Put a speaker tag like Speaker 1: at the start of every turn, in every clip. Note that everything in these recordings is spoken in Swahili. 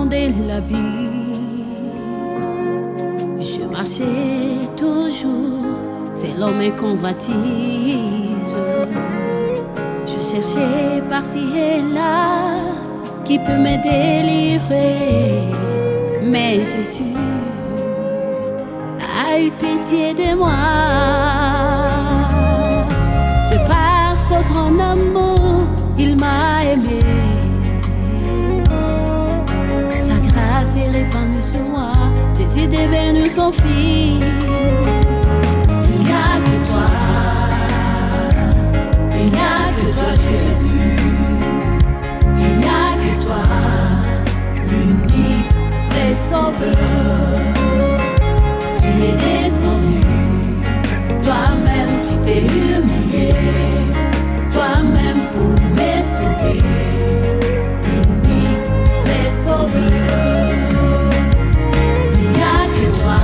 Speaker 1: monde et la vie. Je marchais toujours selon mes convoitises. Je cherchais par-ci et là qui peut me délivrer. Mais Jésus a eu pitié de moi. C'est par ce grand amour il m'a aimé. Sa grâce est répandue sur moi. Jésus est devenu son fils. Il n'y a que toi. Il n'y a que toi, Jésus. Il n'y a que toi, l'unique vrai sauveur. Tu es descendu, toi-même tu t'es humilié, toi-même pour me sauver, l'unique vrai sauveur. Il n'y a que toi,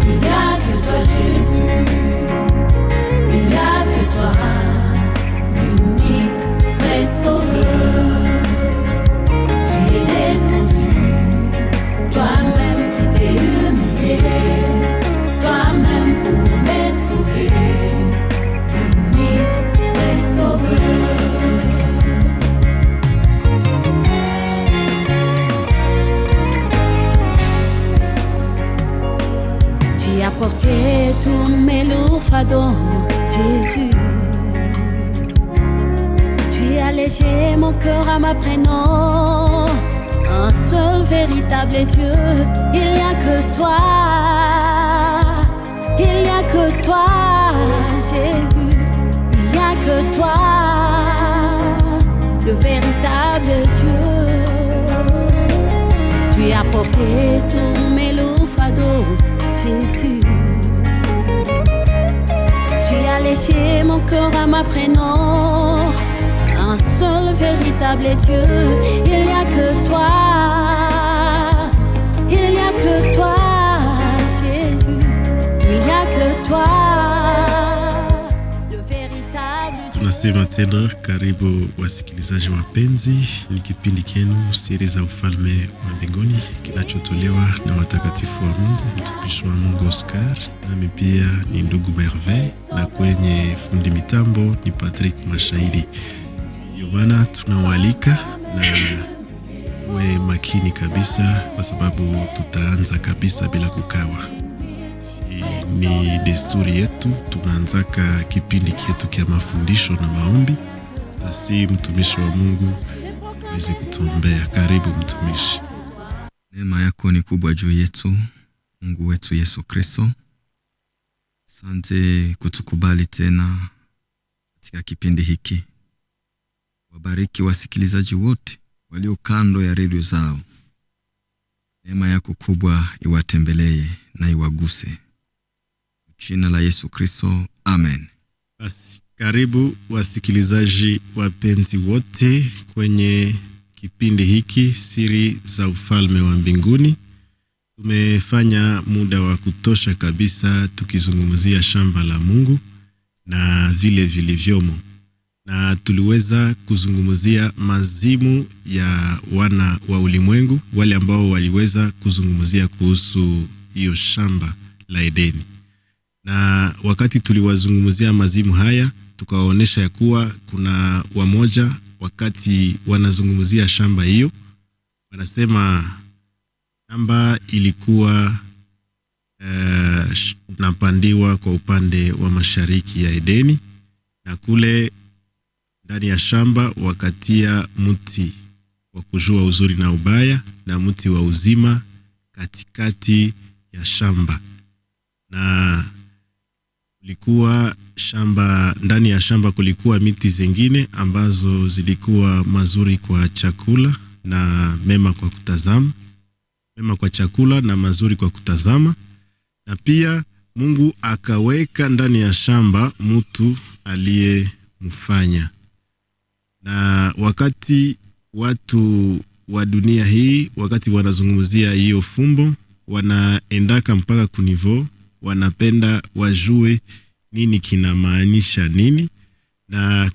Speaker 1: il n'y a que toi, Jésus. Il n'y a que toi, l'unique vrai sauveur. Tu es descendu, toi-même tu t'es humilié, toi-même pour me sauver, l'unique vrai sauveur. Tu as porté tous mes lourds fardeaux, Jésus. Tu as léché mon cœur à m'apprenant. Un seul véritable Dieu, il n'y a que toi. Il n'y a que toi, Jésus. Il n'y a que toi, le véritable Dieu. Tu as porté tous mes lourds fardeaux, Jésus. Tu as léché mon cœur à m'apprenant. Un seul véritable Dieu, il n'y a que toi. Il n'y a que toi, Jésus. Il n'y a que toi, le véritable Dieu.
Speaker 2: Tunasema tena karibu wasikilizaji wapenzi, ni kipindi kenu Siri za Ufalme wa Mbinguni kinachotolewa na watakatifu wa Mungu, mtumishi wa Mungu Oscar, nami pia ni ndugu Merveille, na kwenye fundi mitambo ni Patrick Mashahidi. Yomana tunawalika na uwe makini kabisa, kwa sababu tutaanza kabisa bila kukawa. Ni desturi yetu, tunaanzaka kipindi kietu kia mafundisho na maombi. Basi mtumishi wa Mungu weze kutuombea. Karibu mtumishi.
Speaker 3: Neema yako ni kubwa juu yetu, Mungu wetu Yesu Kristo. Asante kutukubali tena katika kipindi hiki. Wabariki wasikilizaji wote walio kando ya redio zao. Neema yako kubwa iwatembelee na iwaguse. Jina la Yesu Kristo, amen.
Speaker 2: Basi karibu wasikilizaji wapenzi wote kwenye kipindi hiki Siri za Ufalme wa Mbinguni. Tumefanya muda wa kutosha kabisa tukizungumzia shamba la Mungu na vile vilivyomo, na tuliweza kuzungumzia mazimu ya wana wa ulimwengu, wale ambao waliweza kuzungumzia kuhusu hiyo shamba la Edeni. Na wakati tuliwazungumzia mazimu haya, tukawaonesha ya kuwa kuna wamoja wakati wanazungumzia shamba hiyo, wanasema shamba ilikuwa napandiwa kwa upande wa mashariki ya Edeni, na kule ndani ya shamba wakatia mti wa kujua uzuri na ubaya na mti wa uzima katikati ya shamba. Na kulikuwa shamba, ndani ya shamba kulikuwa miti zingine ambazo zilikuwa mazuri kwa chakula na mema kwa kutazama, mema kwa chakula na mazuri kwa kutazama. Na pia Mungu akaweka ndani ya shamba mtu aliyemfanya. Na wakati watu wa dunia hii, wakati wanazungumzia hiyo fumbo, wanaendaka mpaka kunivo, wanapenda wajue nini kinamaanisha nini, na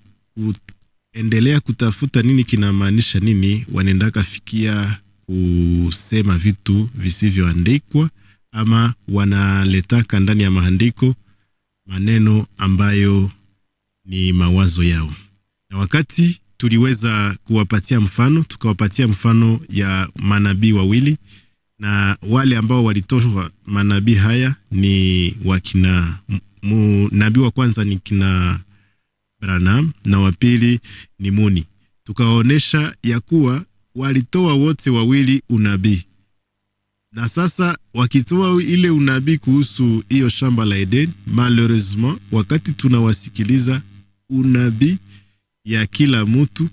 Speaker 2: endelea kutafuta nini kinamaanisha nini, wanaendaka fikia kusema vitu visivyoandikwa, ama wanaletaka ndani ya maandiko maneno ambayo ni mawazo yao. Na wakati tuliweza kuwapatia mfano, tukawapatia mfano ya manabii wawili, na wale ambao walitoa manabii haya ni wakina nabii wa kwanza ni kina Branham na wa pili ni Muni. Tukaonesha ya kuwa walitoa wote wawili unabii. Na sasa wakitoa ile unabii kuhusu hiyo shamba la Eden, malheureusement wakati tunawasikiliza, unabii ya kila mtu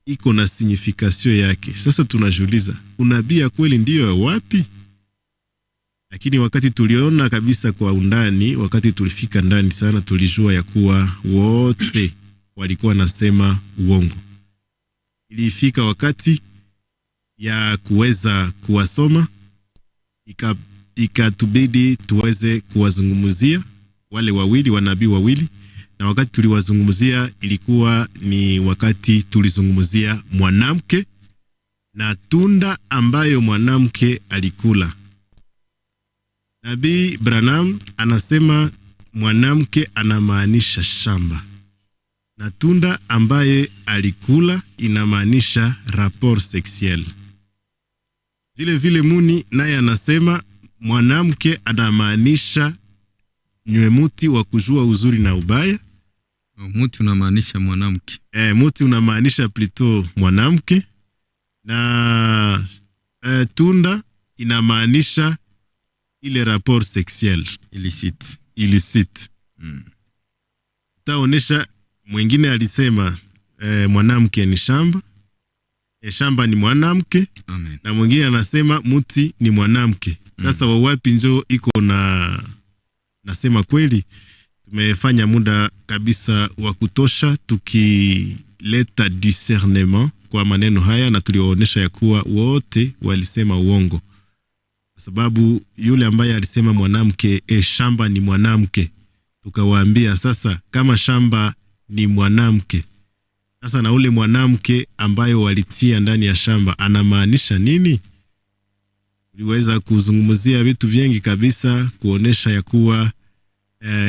Speaker 2: iko na signification yake. Sasa tunajiuliza, unabii ya kweli ndiyo wapi? Lakini wakati tuliona kabisa kwa undani, wakati tulifika ndani sana, tulijua ya kuwa wote walikuwa nasema uongo. Ilifika wakati ya kuweza kuwasoma, ikatubidi tuweze kuwazungumzia wale wawili, wanabii wawili. Na wakati tuliwazungumzia, ilikuwa ni wakati tulizungumzia mwanamke na tunda ambayo mwanamke alikula. Nabii Branham anasema mwanamke anamaanisha shamba, na tunda ambaye alikula inamaanisha rapport sexuel. Vile vile Muni naye anasema mwanamke anamaanisha muti wa kujua uzuri na ubaya.
Speaker 3: Muti unamaanisha mwanamke.
Speaker 2: Muti unamaanisha plutôt mwanamke, na tunda inamaanisha ile rapport sexuel illicite. Taonesha mwingine alisema mwanamke ni shamba, shamba ni mwanamke.
Speaker 3: Amen.
Speaker 2: Na mwingine anasema muti ni mwanamke. Sasa wawapi njo iko na nasema kweli? Tumefanya muda kabisa wa kutosha tukileta discernement kwa maneno haya, na tuliwaonesha ya kuwa wote walisema uongo. Kwa sababu yule ambaye alisema mwanamke shamba ni mwanamke, tukawaambia sasa kama shamba ni mwanamke, sasa na ule mwanamke ambayo walitia ndani ya shamba anamaanisha nini? Tuliweza kuzungumzia vitu vingi kabisa kuonesha ya kuwa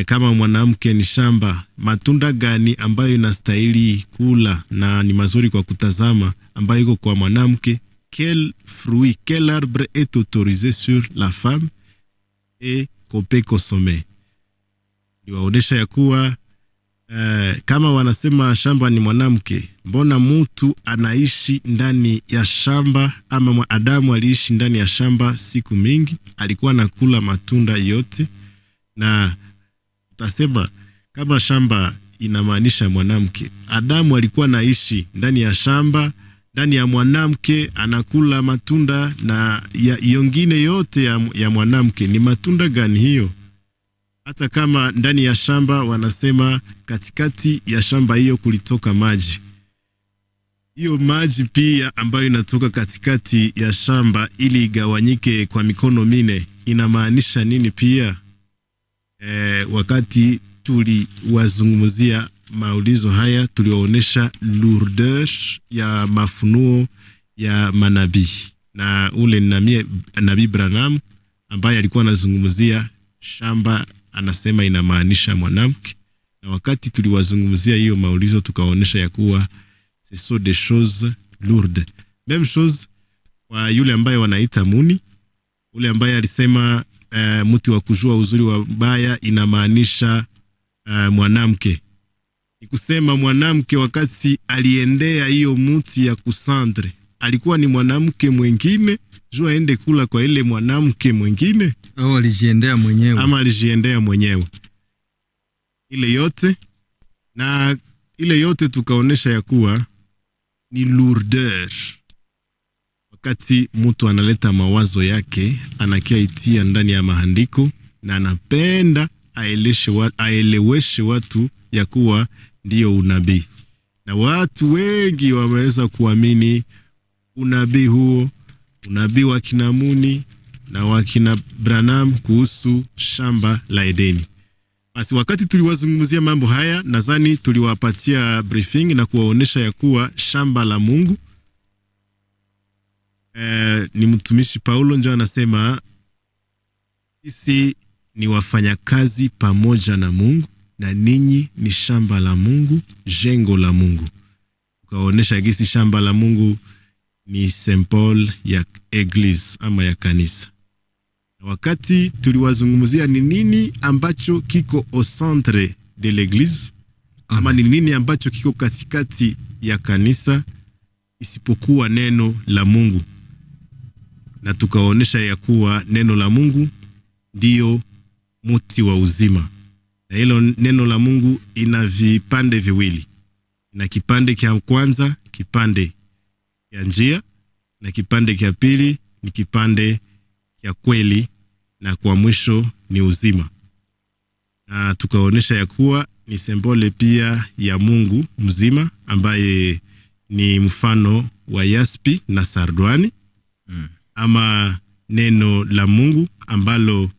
Speaker 2: kama mwanamke ni shamba, matunda gani ambayo inastahili kula na ni mazuri kwa kutazama ambayo iko kwa mwanamke? Quel fruit, quel arbre est autorisé sur la femme et qu'on peut consommer? Niwaonesha ya kuwa kama wanasema shamba ni mwanamke, mbona mtu anaishi ndani ya shamba, ama Adamu aliishi ndani ya shamba siku mingi, alikuwa nakula matunda yote. Na utasema kama shamba inamaanisha mwanamke, Adamu alikuwa naishi ndani ya shamba, ndani ya mwanamke, anakula matunda, na yongine yote ya mwanamke ni matunda gani hiyo? Hata kama ndani ya shamba wanasema katikati ya shamba hiyo kulitoka maji, hiyo maji pia ambayo inatoka katikati ya shamba ili igawanyike kwa mikono mine inamaanisha nini pia? Wakati tuliwazungumzia maulizo haya, tuliwaonesha lourdeur ya mafunuo ya manabii, na ule nabii Branham ambaye alikuwa anazungumzia shamba anasema inamaanisha mwanamke. Na wakati tuliwazungumzia hiyo maulizo, tukaonesha ya kuwa ce sont des choses lourdes. Même chose kwa yule ambaye wanaita Muni, ule ambaye alisema mti wa kujua uzuri wa ubaya inamaanisha mwanamke. Ni kusema mwanamke wakati aliendea hiyo mti ya kusandre, alikuwa ni mwanamke mwingine, jua aende kula kwa ile mwanamke mwingine,
Speaker 3: au alijiendea mwenyewe,
Speaker 2: ama alijiendea mwenyewe. Ile yote tukaonesha ya kuwa ni lourdeur. Wakati mtu analeta mawazo yake, anakia itia ndani ya maandiko, na anapenda aeleweshe watu ya kuwa ndiyo unabii. Na watu wengi wameweza kuamini unabii huo, unabii wa kina Muni na wa kina Branham kuhusu shamba la Edeni. Basi wakati tuliwazungumzia mambo haya, nadhani tuliwapatia briefing na kuwaonesha ya kuwa shamba la Mungu ni mtumishi Paulo ndio anasema sisi ni wafanyakazi pamoja na Mungu na ninyi ni shamba la Mungu, jengo la Mungu. Tukaonesha gisi shamba la Mungu ni symbol ya eglise ama ya kanisa. Na wakati tuliwazungumzia ni nini ambacho kiko au centre de l'église, ama ni nini ambacho kiko katikati ya kanisa isipokuwa neno la Mungu. Na tukaonesha ya kuwa neno la Mungu ndio muti wa uzima. Na hilo neno la Mungu ina vipande viwili. Na kipande kia kwanza, kipande ya njia, na kipande kia pili ni kipande ya kweli, na kwa mwisho ni uzima. Na tukaonesha ya kuwa ni sembole pia ya Mungu mzima ambaye ni mfano wa yaspi na sardwani. Ama neno la Mungu ambalo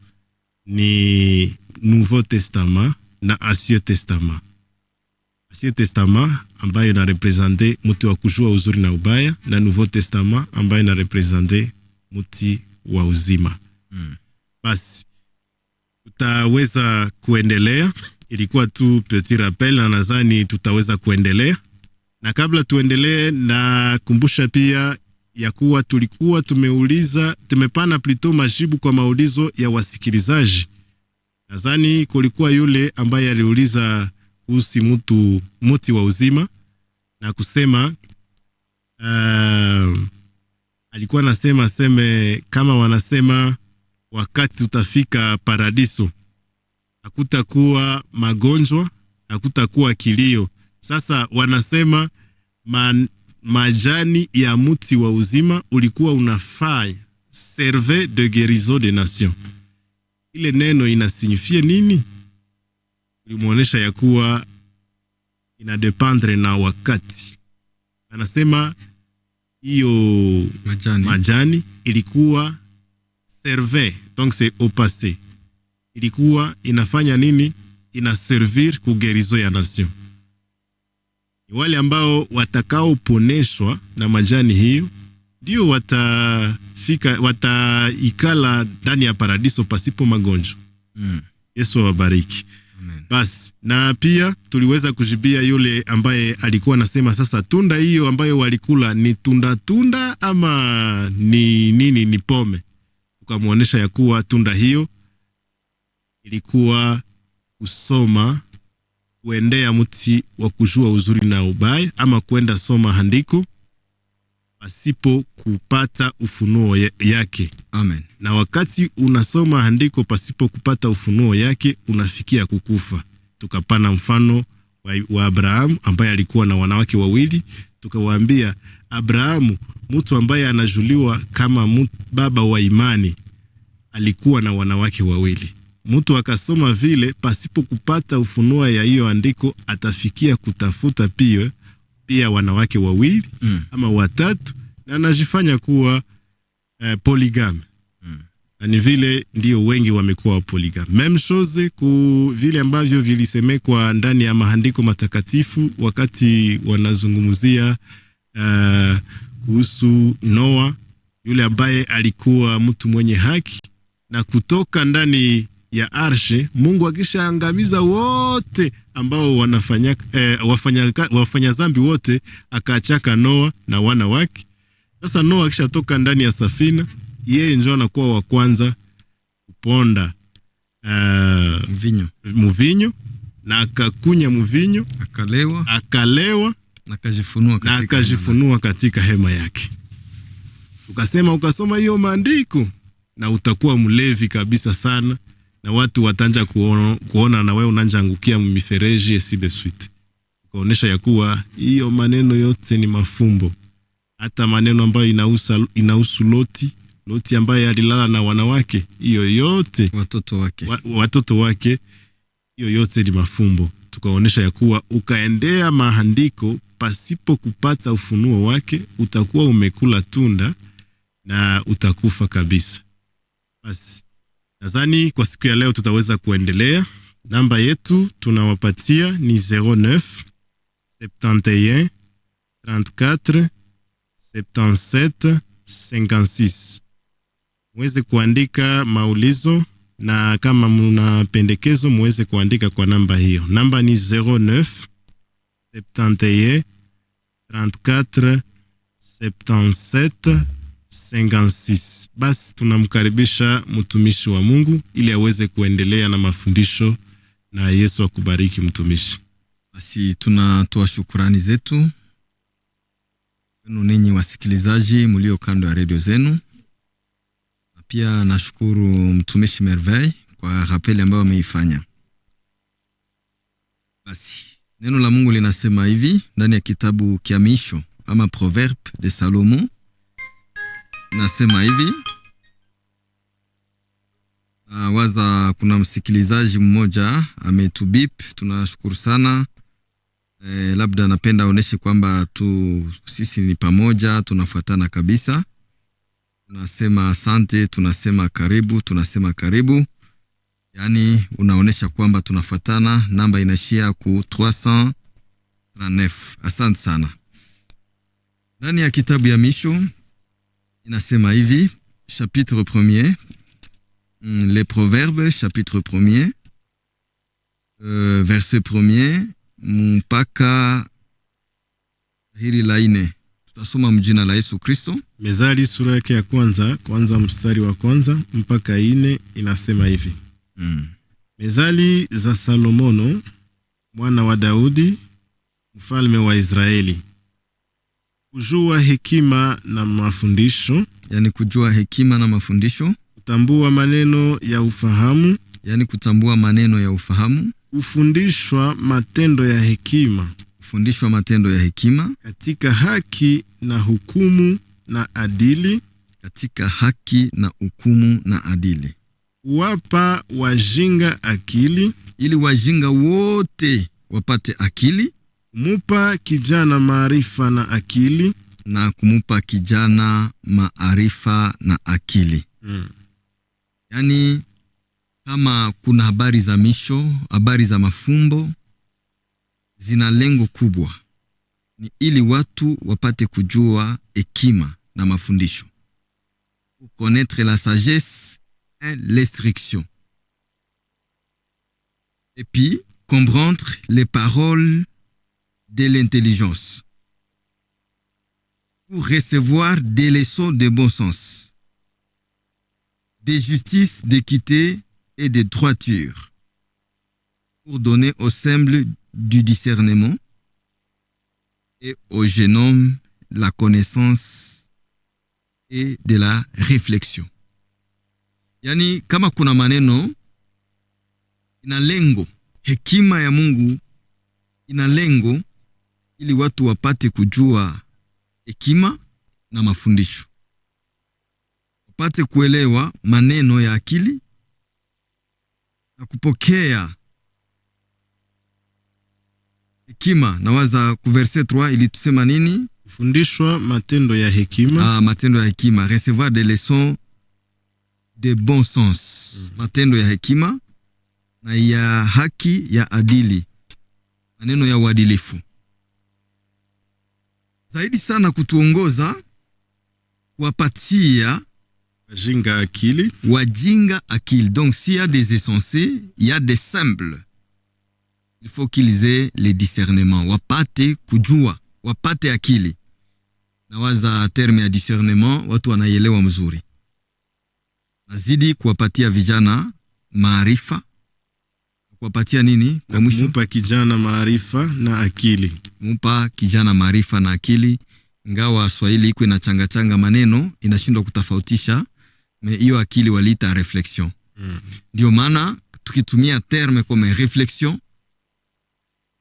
Speaker 2: ni Nouveau Testament na Ancien Testament. Ancien Testament ambayo na represente muti wa kujua uzuri na ubaya, na Nouveau Testament ambayo na represente muti wa uzima. Basi tutaweza kuendelea, ilikuwa tu petit rappel na nadhani tutaweza kuendelea. Na kabla tuendelee, na kumbusha pia ya kuwa tulikuwa tumepana plutôt majibu kwa maulizo ya wasikilizaji. Nadhani kulikuwa yule ambaye aliuliza kuhusu muti wa uzima na kusema alikuwa nasema kama wanasema wakati tutafika paradiso hakutakuwa magonjwa, hakutakuwa kilio. Sasa wanasema majani ya muti wa uzima ulikuwa unafaa serve de guérison des nations. Ile neno inasignifie nini? Ulimuonesha ya kuwa inadependre na wakati. Anasema hiyo majani ilikuwa serve, donc c'est au passé. Ilikuwa inafanya nini? Ina servir ku guérison ya nation. Ni wale ambao watakao poneshwa na majani hiyo ndio wataikala ndani ya paradiso pasipo magonjwa. Yesu awabariki. Basi, na pia tuliweza kujibia yule ambaye alikuwa anasema sasa tunda hiyo ambayo walikula ni tunda ama ni nini, ni pome. Tukamuonesha ya kuwa tunda hiyo ilikuwa kusoma, kuendea muti wa kujua uzuri na ubaya, ama kwenda soma handiko pasipo kupata ufunuo yake.
Speaker 3: Amen.
Speaker 2: Na wakati unasoma handiko pasipo kupata ufunuo yake, unafikia kukufa. Tukapana mfano wa Abrahamu ambaye alikuwa na wanawake wawili. Tukawaambia Abrahamu, mtu ambaye anajuliwa kama baba wa imani, alikuwa na wanawake wawili. Mtu akasoma vile pasipo kupata ufunuo ya hiyo andiko, atafikia kutafuta pia wanawake wawili ama watatu, na anajifanya kuwa polygame. Na ni vile ndio wengi wamekuwa polygame. Même chose vile ambavyo vilisemekwa ndani ya maandiko matakatifu wakati wanazungumzia kuhusu Noa, yule ambaye alikuwa mtu mwenye haki, na kutoka ndani ya arshe Mungu akishaangamiza wote ambao wafanya dhambi wote, akaachaka Noa na wana wake. Sasa Noa akishatoka ndani ya safina, yeye ndio anakuwa wa kwanza kuponda mvinyo, na akakunya mvinyo, akalewa na akajifunua katika hema yake. Ukasoma hiyo maandiko na utakuwa mlevi kabisa sana, na watu watanja kuona na wewe unanjangukia mifereji esi de suite. Ukaonesha ya kuwa hiyo maneno yote ni mafumbo. Hata maneno ambayo inahusu Loti ambaye alilala na wanawake, hiyo yote watoto wake, hiyo yote ni mafumbo. Tukaonesha ya kuwa ukaendea maandiko pasipo kupata ufunuo wake, utakuwa umekula tunda na utakufa kabisa. Basi nadhani kwa siku ya leo tutaweza kuendelea Namba yetu tunawapatia ni 09 71 34 77 56. Muweze kuandika maulizo, na kama muna pendekezo muweze kuandika kwa namba hiyo. Namba ni 09 71 34 77 56. Basi tunamkaribisha mtumishi wa Mungu ili aweze kuendelea na mafundisho, na Yesu akubariki mtumishi.
Speaker 3: Basi tunatoa shukrani zetu kwenu ninyi wasikilizaji mlio kando ya redio zenu. Na pia nashukuru mtumishi Merveille kwa rappel ambayo ameifanya. Basi neno la Mungu linasema hivi ndani ya kitabu kia Misho ama Proverbe de Salomon. Nasema hivi, waza kuna msikilizaji mmoja ametubip, tunashukuru sana. Labda napenda aoneshe kwamba sisi ni pamoja, tunafuatana kabisa. Tunasema asante, tunasema karibu. Yani unaonesha kwamba tunafuatana. Namba inashia ku 339. Asante sana. Ndani ya kitabu ya Misho inasema hivi, chapitre 1er, les Proverbes, chapitre 1er, verset 1er mpaka hili la 4. Tutasoma mjina la Yesu Kristo.
Speaker 2: Mezali sura yake ya kwanza mstari wa kwanza mpaka 4 inasema hivi. Mezali za Salomono mwana wa Daudi mfalme wa Israeli. Kujua hekima na mafundisho,
Speaker 3: yani kujua hekima na mafundisho.
Speaker 2: Kutambua maneno ya ufahamu,
Speaker 3: yani kutambua maneno ya ufahamu.
Speaker 2: Kufundishwa matendo ya hekima,
Speaker 3: kufundishwa matendo ya hekima.
Speaker 2: Katika haki na hukumu na adili,
Speaker 3: katika haki na hukumu na adili.
Speaker 2: Kuwapa wajinga akili,
Speaker 3: ili wajinga wote wapate akili.
Speaker 2: Kumupa kijana maarifa na akili,
Speaker 3: na kumupa kijana maarifa na akili. Yani kama kuna habari za misho, habari za mafumbo, zina lengo kubwa, ni ili watu wapate kujua hekima na mafundisho. Connaître la sagesse et l'instruction. Et puis comprendre les paroles de l'intelligence. Pour recevoir des leçons de bon sens, de justice, d'équité et de droiture. Pour donner au simple du discernement et au jeune homme la connaissance et de la réflexion. Yani kama kuna maneno ina lengo, hekima ya Mungu ina lengo ili watu wapate kujua hekima na mafundisho. Wapate kuelewa maneno ya akili na kupokea hekima. Na waza ku verset 3 ili tusema nini?
Speaker 2: Kufundishwa matendo ya hekima.
Speaker 3: Matendo ya hekima. Recevoir des leçons de bon sens. Matendo ya hekima na ya haki ya adili. Maneno ya uadilifu. Zaidi sana kutuongoza kuwapatia wajinga akili. Donc s'il y a des insensés, il y a des simples. Il faut qu'ils aient les discernements. Wapate kujua, wapate akili. Na waza terme ya discernement watu wanaielewa mzuri. Nazidi kuwapatia vijana maarifa. Kuwapatia nini?
Speaker 2: Kwa mwisho mupa kijana maarifa na akili.
Speaker 3: Mupa kijana maarifa na akili. Ingawa Swahili iko na changa maneno, inashindwa kutofautisha. Hiyo akili waliita reflexion. Ndio maana tukitumia terme kama reflexion,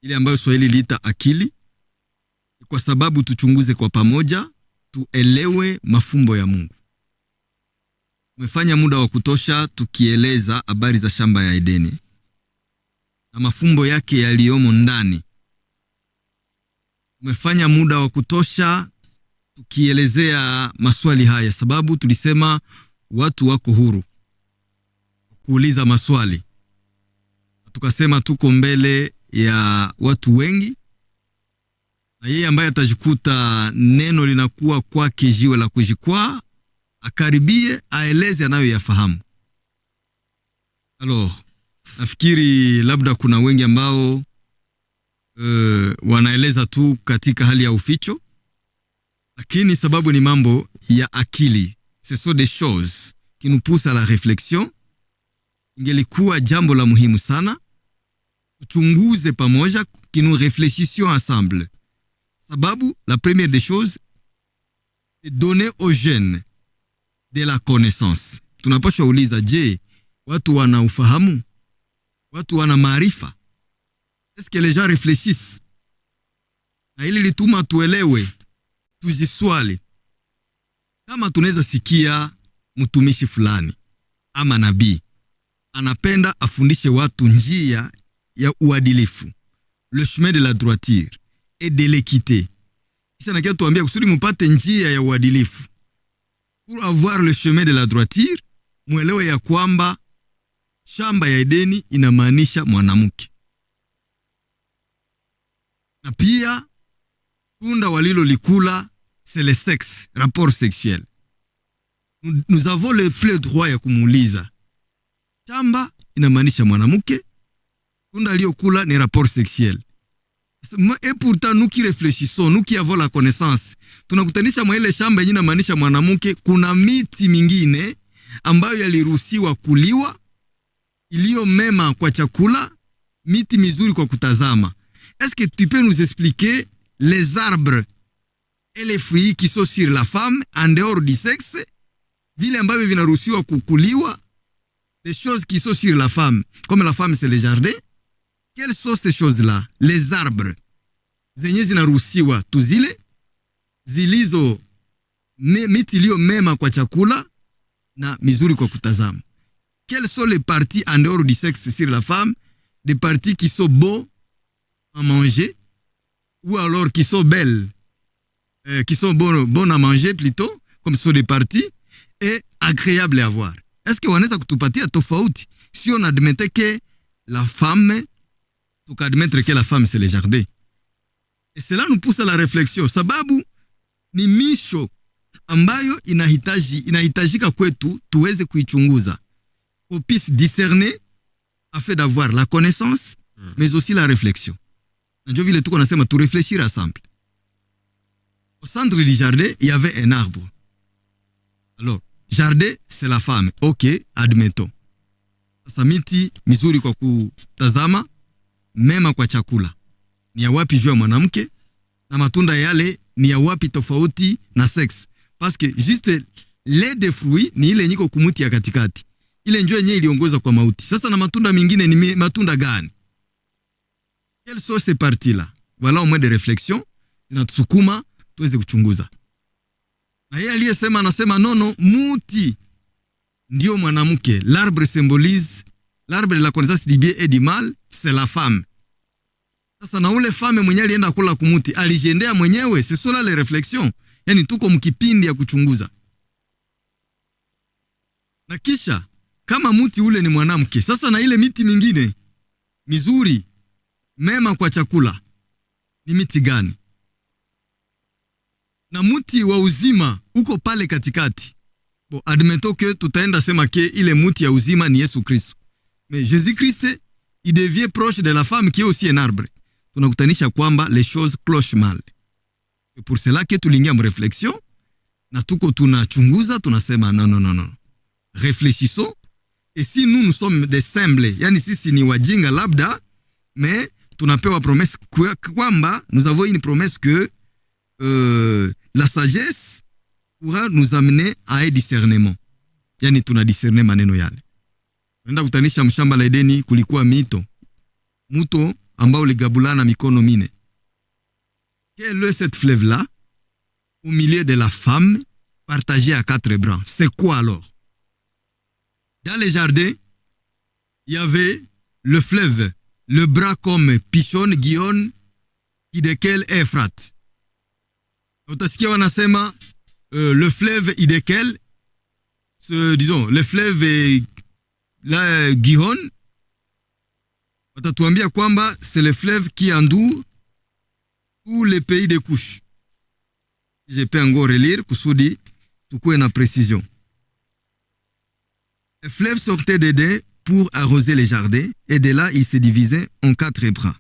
Speaker 3: ile ambayo Swahili liita akili, kwa sababu tuchunguze kwa pamoja, tuelewe mafumbo ya Mungu. Tumefanya muda wa kutosha tukieleza habari za shamba ya Edeni na mafumbo yake yaliyomo ndani. Tumefanya muda wa kutosha tukielezea maswali haya, sababu tulisema watu wako huru kuuliza maswali. tukasema tuko mbele ya watu wengi, na yeye ambaye atajikuta neno linakuwa kwake jiwe la kujikwaa, akaribie aeleze anayoyafahamu. Alors, nafikiri labda kuna wengi ambao wanaeleza tu katika hali ya uficho, lakini sababu ni mambo ya akili. Ce sont des choses qui nous poussent à la réflexion. Ingelikuwa jambo la muhimu sana tuchunguze pamoja, que nous réfléchissions ensemble. Sababu la première des choses est donner aux jeunes de la connaissance. Tunapaswa uliza, je, watu wana ufahamu? Watu wana maarifa? Est-ce que les gens réfléchissent? Na ili lituma tuelewe, tujiswali. Kama tunaweza sikia mtumishi fulani ama nabii anapenda afundishe watu njia ya uadilifu, le chemin de la droiture et de l'équité, kisha nakia tuambia kusudi mupate njia ya uadilifu, pour avoir le chemin de la droiture, muelewe ya kwamba shamba ya Edeni inamaanisha mwanamke, na pia tunda walilo likula c'est le sexe, rapport sexuel. Nous avons le plein droit ya kumuuliza, shamba inamaanisha mwanamke, tunda aliyokula ni rapport sexuel. Et pourtant nous qui réfléchissons, nous qui avons la connaissance, tunakutanisha mwa ile shamba yenye inamaanisha mwanamke kuna miti mingine ambayo yaliruhusiwa kuliwa, iliyo mema kwa chakula, miti mizuri kwa kutazama. Est-ce que tu peux nous expliquer les arbres et les fruits qui sont sur la femme en dehors du sexe, vile ambavyo vinaruhusiwa kukuliwa, les choses qui sont sur la femme, comme la femme c'est le jardin? Quelles sont ces choses-là? Les arbres zenye zinaruhusiwa tuzile, zilizo miti iliyo mema kwa chakula na mizuri kwa kutazama. Quelles sont les parties en dehors du sexe sur la femme? Des parties qui sont beaux à manger, ou alors qui sont belles, qui sont bonnes à manger plutôt, comme ce sont des parties, et agréables à voir. Est-ce que wanaweza kutupatia tofauti si on admettait que la femme, tukadmettre que la femme c'est le jardin? Et cela nous pousse à la réflexion, sababu ni misho ambayo inahitajika kwetu tuweze kuichunguza, qu'on puisse discerner afin d'avoir la connaissance, mais aussi la réflexion. Ndio vile tuko nasema tu réfléchir ensemble. Au centre du jardin, il y avait un arbre. Alors, jardin, c'est la femme. Ok, admettons. Sasa miti mizuri kwa kutazama, mema kwa chakula, ni ya wapi juu ya mwanamke, na matunda yale ni ya wapi tofauti na sex? Parce que juste les de fruits ni ile nyiko kumuti ya katikati, ile njoo yenyewe iliongoza kwa mauti. Sasa na matunda mengine ni matunda gani? Quelles sont ces parties-là? Voilà au moins des réflexions zinatusukuma tuweze kuchunguza. Na yeye aliyesema anasema nono, muti ndio mwanamke. L'arbre symbolise, l'arbre de la connaissance du bien et du mal, c'est la femme. Sasa na ule femme mwenye alienda kula kumuti, alijendea mwenyewe? C'est cela les réflexions. Yani tuko mkipindi ya kuchunguza. Na kisha kama muti ule ni mwanamke, sasa na ile miti mingine mizuri mema kwa chakula ni miti gani? Na muti wa uzima uko pale katikati. Bon, admettons que tutaenda sema ke ile muti ya uzima ni Yesu Kristo. Mais Jésus-Christ, il devient proche de la femme qui est aussi un arbre. Tunakutanisha kwamba les choses clochent mal. Et pour cela que tulingia mu réflexion, na tuko tunachunguza, tunasema non. Réfléchissons. Et si nous sommes des simples, yani sisi ni wajinga labda, mais tunapewa promesse kwamba, nous avons une promesse que la sagesse pourra nous amener à un discernement. Yani tunadiscerne maneno yale. Nenda kutanisha mshamba la Edeni kulikuwa muto ambao ligabulana mikono mine. Quelle est cette fleuve-là au milieu de la femme partagée à 4 bras? C'est quoi alors? Dans les jardins, il y avait le fleuve, le bras comme Pishon, Gihon, Hidekel et Euphrate. Utasikia wanasema le fleuve Hidekel, disons le fleuve Gihon, watatuambia kwamba c'est le fleuve qui endoure tous les pays de Cush. Je peux encore relire kusudi tukue na précision. Le fleuve sortait d'Éden pour arroser les jardins, et de là il se divisait en 4 bras.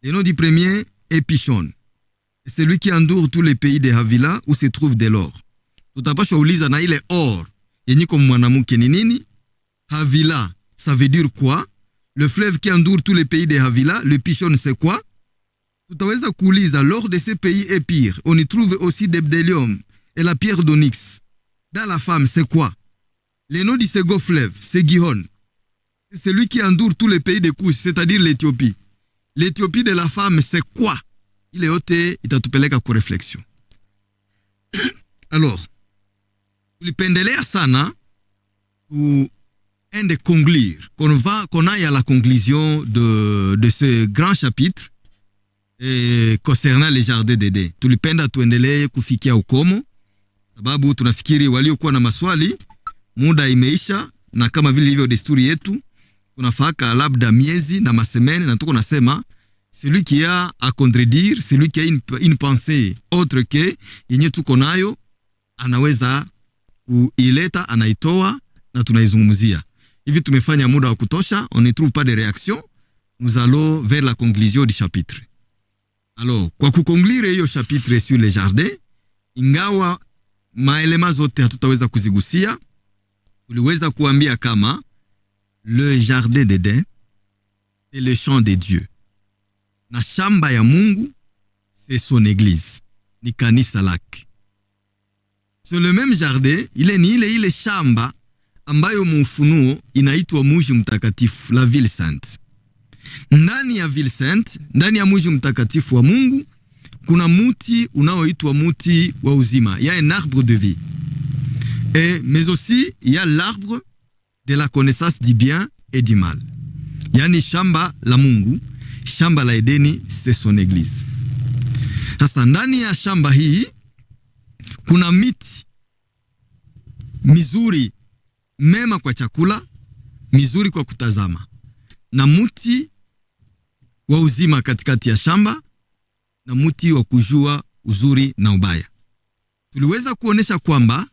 Speaker 3: Le nom du premier est Pishon. C'est lui qui endoure tous les pays de Havila où se trouve de l'or. Tutapaswa uliza na ile or yenye kwa mwanamke ni nini? Havila, ça veut dire quoi? Le fleuve qui endoure tous les pays de Havila, le Pishon, c'est quoi? Tutaweza kuuliza, l'or de ces pays est pire. On y trouve aussi des bdellium et la pierre d'onyx. Dans la femme, c'est quoi? Le nom du second fleuve, c'est Gihon. C'est celui qui endoure tous les pays de Cush, c'est-à-dire l'Éthiopie. L'Éthiopie de la femme, c'est quoi? Ile yote itatupeleka kwa réflexion. Alors, tulipendelea sana tuende conclure, qu'on aille à la conclusion de ce grand chapitre concernant les jardins d'Éden. Tulipenda tuendelee kufikia ukomo, sababu tunafikiri waliokuwa na maswali muda imeisha, na kama vile hivyo desturi yetu tunafaka labda miezi na masemene, na tuko nasema celui qui a à contredire, celui qui a une pensée autre que yenye tuko nayo anaweza kuileta, anaitoa na tunaizungumzia. Hivi tumefanya muda wa kutosha, on ne trouve pas de réaction, nous allons vers la conclusion du chapitre. Alors, kwa kukonglire hiyo chapitre sur les jardins, ingawa maelema zote hatutaweza kuzigusia, tuliweza kuambia kama le jardin d'Éden c'est le champ de Dieu. Na shamba ya Mungu c'est son église, ni kanisa lake. Sur le même jardin, ile ni ile shamba ambayo muufunuo inaitwa mji mtakatifu, la ville sainte. Ndani ya ville sainte, ndani ya mji mtakatifu wa Mungu, kuna muti unaoitwa muti wa uzima. Il y a un arbre de vie. Mais aussi, il y a l'arbre de la connaissance du bien et du mal. Yani shamba la Mungu, shamba la Edeni, c'est son église. Sasa ndani ya shamba hii kuna miti mizuri mema kwa chakula, mizuri kwa kutazama, na muti wa uzima katikati ya shamba, na muti wa kujua uzuri na ubaya. Tuliweza kuonesha kwamba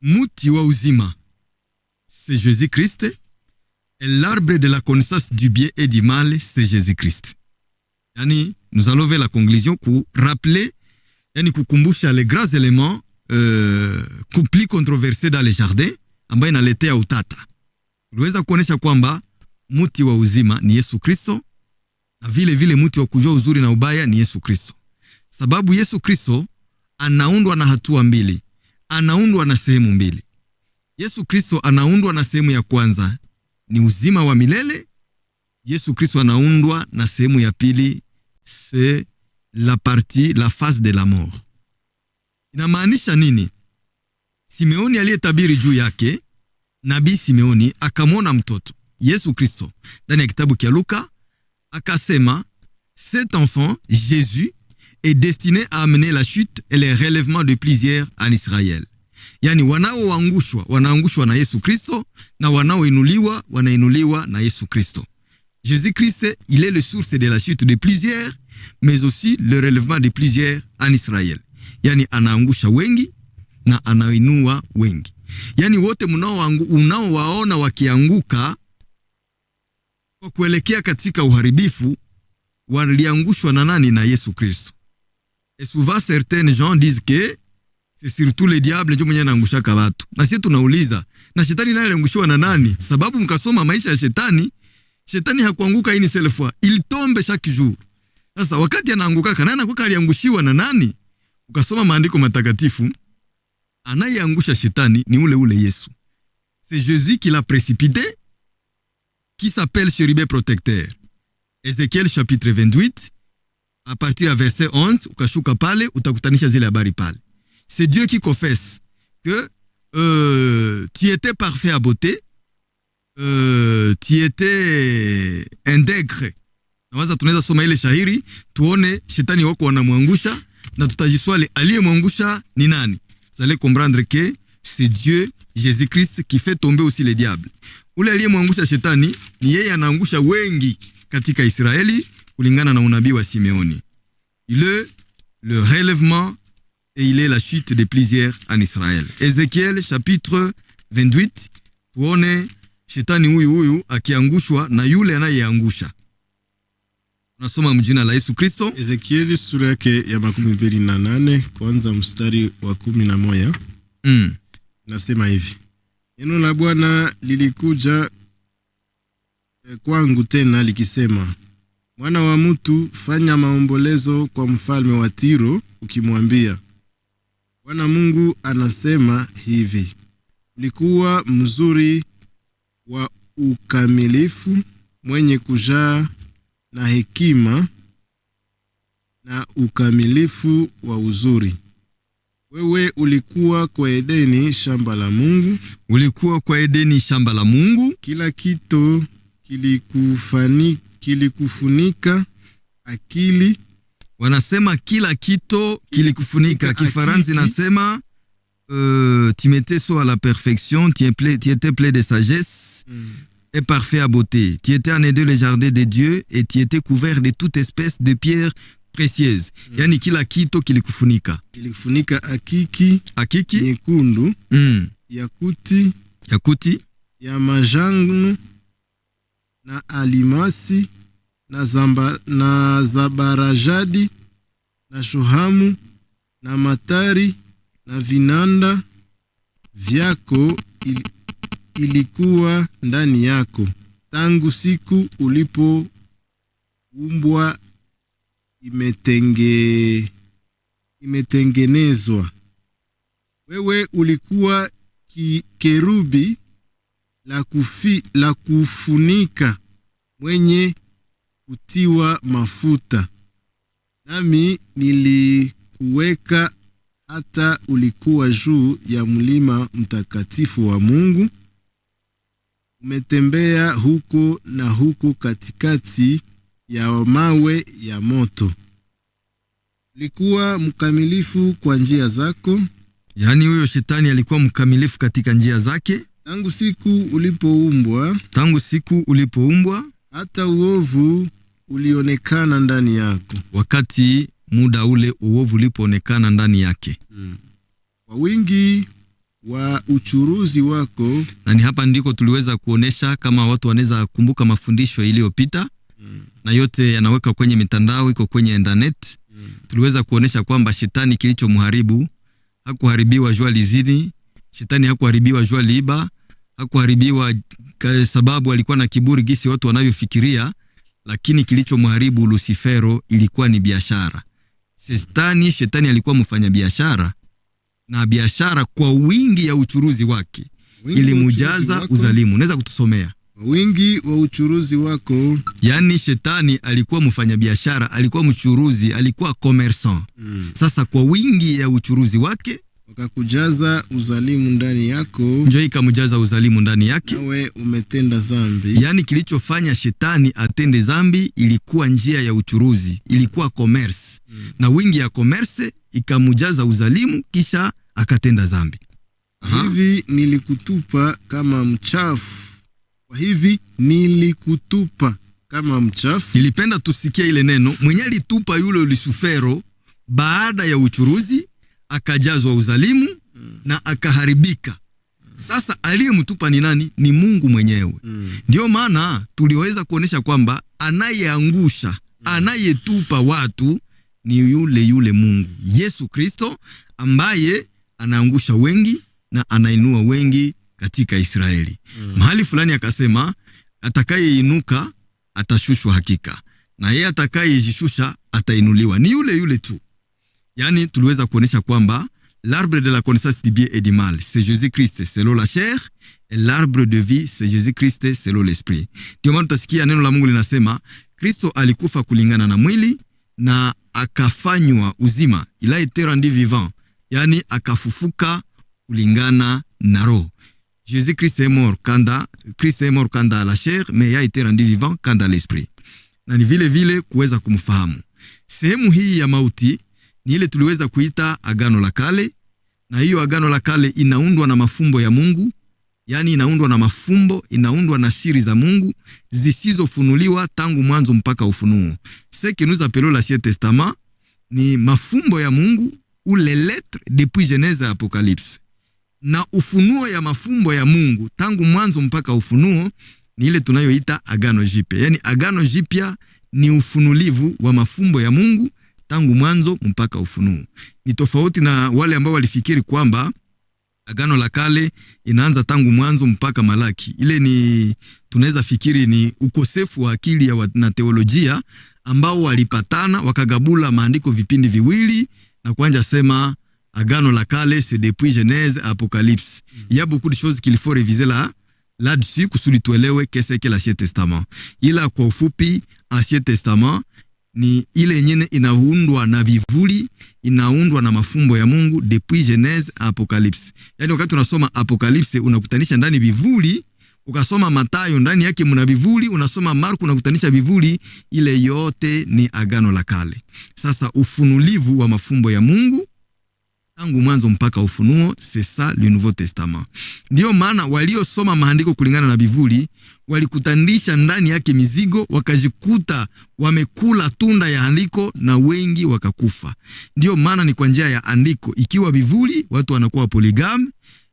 Speaker 3: muti wa uzima c'est Jésus-Christ, et l'arbre de la connaissance du bien et du mal c'est Jésus-Christ. Yani nous allons vers la conclusion pour rappeler, yani kukumbusha les grands éléments plus controversés dans les jardins ambayo inaletea utata. Tuliweza kuonesha kwamba muti wa uzima ni Yesu Kristo, na vile vile muti wa kujua uzuri na ubaya ni Yesu Kristo. Sababu Yesu Kristo anaundwa na hatua mbili, anaundwa na sehemu mbili. Yesu Kristo anaundwa na sehemu ya kwanza ni uzima wa milele. Yesu Kristo anaundwa na sehemu ya pili, c'est la partie, la phase de la mort. Inamaanisha nini? Simeoni aliyetabiri juu yake, nabii Simeoni akamwona mtoto Yesu Kristo ndani ya kitabu cha Luka, akasema cet enfant Jésus est destiné à amener la chute et le relèvement de plusieurs en Israël. Yani wanaangushwa na Yesu Kristo, na wanaoinuliwa wanainuliwa na Yesu Kristo. Jésus-Christ, il est le source de la chute de plusieurs, mais aussi le relèvement de plusieurs en Israël. Yani anaangusha wengi na anainua wengi. Yani wote unaowaona wakianguka kwa kuelekea katika uharibifu, waliangushwa na nani? Na Yesu Kristo. Et souvent certains gens disent que c'est surtout le diable ndio mwenye anaangushaka watu. Na sisi tunauliza, na shetani naye aliangushwa na nani? Sababu mkasoma maisha ya shetani, shetani hakuanguka une seule fois, il tombe chaque jour. Sasa wakati anaanguka kana anakuwa aliangushiwa na nani? Ukasoma maandiko matakatifu, anayeangusha shetani ni ule Yesu. C'est Jésus qui l'a précipité, qui s'appelle chérubin protecteur. Ézéchiel chapitre 28, à partir du verset 11, ukashuka pale, utakutanisha zile habari pale. C'est Dieu qui confesse que tu étais parfait à beauté, tu étais intègre. Nawaza tunaweza soma ile shahiri, tuone shetani wako wanamwangusha, na tutajiswali aliyemwangusha ni nani. Vous allez comprendre que c'est Dieu Jésus-Christ qui fait tomber aussi les diables. Ule aliyemwangusha shetani ni yeye anaangusha wengi katika Israeli kulingana na unabii wa Simeoni. Il est le relèvement et il est la chute de plusieurs en Israël. Ezekiel chapitre 28, tuone shetani huyu akiangushwa na yule anayeangusha. Tunasoma mjina la Yesu Kristo.
Speaker 2: Ezekiel sura yake ya 28 kwanza mstari wa 11. Nasema hivi: neno la Bwana lilikuja kwangu tena likisema, mwana wa mtu, fanya maombolezo kwa mfalme wa Tiro ukimwambia, Bwana Mungu anasema hivi, ulikuwa mzuri wa ukamilifu, mwenye kujaa na hekima na ukamilifu wa uzuri. Wewe ulikuwa kwa Edeni, shamba la Mungu.
Speaker 3: Ulikuwa kwa Edeni, shamba la Mungu.
Speaker 2: Kila kitu kilikufunika akili.
Speaker 3: Wanasema kila kitu kilikufunika. Kifaransa nasema tu m'étais so à la perfection, tu étais plein de sagesse et parfait à beauté. Tu étais en Éden, le jardin de Dieu, et tu étais couvert de toute espèce de pierres précieuses. Yani kila kitu kilikufunika.
Speaker 2: Kilikufunika akiki nyekundu, yakuti ya majangnu na alimasi na zabarajadi na shuhamu na matari na vinanda vyako ilikuwa ndani yako tangu siku ulipoumbwa imetengenezwa. Wewe ulikuwa kerubi la kufunika mwenye kutiwa mafuta, nami nilikuweka hata ulikuwa juu ya mlima mtakatifu wa Mungu. Umetembea huko na huko katikati ya mawe ya moto. Ulikuwa mkamilifu kwa njia zako.
Speaker 3: Yani huyo shetani alikuwa mkamilifu katika njia zake.
Speaker 2: Tangu siku ulipoumbwa, hata uovu ulionekana ndani yako.
Speaker 3: Wakati muda ule uovu ulipoonekana ndani yake.
Speaker 2: Kwa wingi wa uchuruzi wako.
Speaker 3: Na ni hapa ndiko tuliweza kuonesha, kama watu wanaweza kumbuka mafundisho iliyopita, na yote yanaweka kwenye mitandao, iko kwenye internet. Tuliweza kuonesha kwamba shetani kilichomharibu, hakuharibiwa jua lizini, shetani hakuharibiwa jua liiba, hakuharibiwa sababu alikuwa na kiburi gisi watu wanavyofikiria, lakini kilichomharibu Lucifero ilikuwa ni biashara. Shetani alikuwa mfanya biashara, na biashara kwa wingi ya uchuruzi wake ilimujaza uzalimu. Unaweza kutusomea?
Speaker 2: Wingi wa uchuruzi wako.
Speaker 3: Yani shetani alikuwa mfanya biashara, alikuwa mchuruzi, alikuwa commerçant. Sasa kwa wingi ya uchuruzi wake
Speaker 2: wakakujaza uzalimu ndani yako.
Speaker 3: Njoo ikamujaza uzalimu ndani yake.
Speaker 2: Nawe umetenda zambi.
Speaker 3: Yani kilichofanya shetani atende zambi ilikuwa njia ya uchuruzi, ilikuwa commerce. Na wingi ya commerce ikamujaza uzalimu, kisha akatenda zambi.
Speaker 2: Hivi nilikutupa kama mchafu. Kwa hivi nilikutupa kama mchafu.
Speaker 3: Nilipenda tusikie ile neno. Mwenye alitupa yule Lucifero baada ya uchuruzi, akajazwa uzalimu na akaharibika. Sasa aliyemtupa ni nani? Ni Mungu mwenyewe. Ndio maana tuliweza kuonesha kwamba anayeangusha, anayetupa watu ni yule Mungu Yesu Kristo, ambaye anaangusha wengi na anainua wengi katika Israeli. Mahali fulani akasema, atakayeinuka atashushwa hakika, na yeye atakayejishusha atainuliwa. Ni yule tu. Yani tuliweza kuonesha kwamba l'arbre de la connaissance du bien et du mal, c'est Jésus-Christ selon la chair, et l'arbre de vie, c'est Jésus-Christ selon l'esprit. Ndio maana tutasikia neno la Mungu linasema Kristo alikufa kulingana na mwili na akafanywa uzima, il a été rendu vivant, yani akafufuka kulingana na roho. Jésus-Christ est mort quand à la chair, mais il a été rendu vivant quand à l'esprit. Na ni vile kuweza kumfahamu. Sehemu hii ya mauti ni ile tuliweza kuita Agano la Kale, Na hiyo agano la kale inaundwa na mafumbo ya Mungu, yani inaundwa na mafumbo, inaundwa na siri za Mungu zisizofunuliwa tangu mwanzo mpaka Ufunuo. Ce que nous appelons l'Ancien Testament ni mafumbo ya Mungu ou les lettres depuis Genèse à Apocalypse. Na ufunuo ya mafumbo ya Mungu tangu mwanzo mpaka Ufunuo ni ile tunayoita agano jipya. Yani agano jipya ni ufunulivu wa mafumbo ya Mungu tangu mwanzo mpaka Ufunuo. Ni tofauti na wale ambao walifikiri kwamba agano la kale inaanza tangu mwanzo mpaka Malaki. Ile ni tunaweza fikiri ni ukosefu wa akili ya na teolojia ambao walipatana wakagabula maandiko vipindi viwili na kuanza sema agano la kale c'est depuis Genèse à Apocalypse. Il y a beaucoup de choses qu'il faut réviser là-dessus kusudi tuelewe qu'est-ce que l'Ancien Testament. Ila kwa ufupi Ancien Testament ni ile yenyewe inaundwa na vivuli, inaundwa na mafumbo ya Mungu depuis Genèse à Apocalypse. Yani wakati unasoma Apocalypse unakutanisha ndani vivuli, ukasoma Mathayo ndani yake mna vivuli, unasoma Marko unakutanisha vivuli, ile yote ni agano la kale. Sasa ufunulivu wa mafumbo ya Mungu tangu mwanzo mpaka Ufunuo, c'est ça le Nouveau Testament. Ndio maana waliosoma maandiko kulingana na vivuli walikutanisha ndani yake mizigo, wakajikuta wamekula tunda ya andiko na wengi wakakufa. Ndio maana ni kwa njia ya andiko. Ikiwa vivuli watu wanakuwa polygame,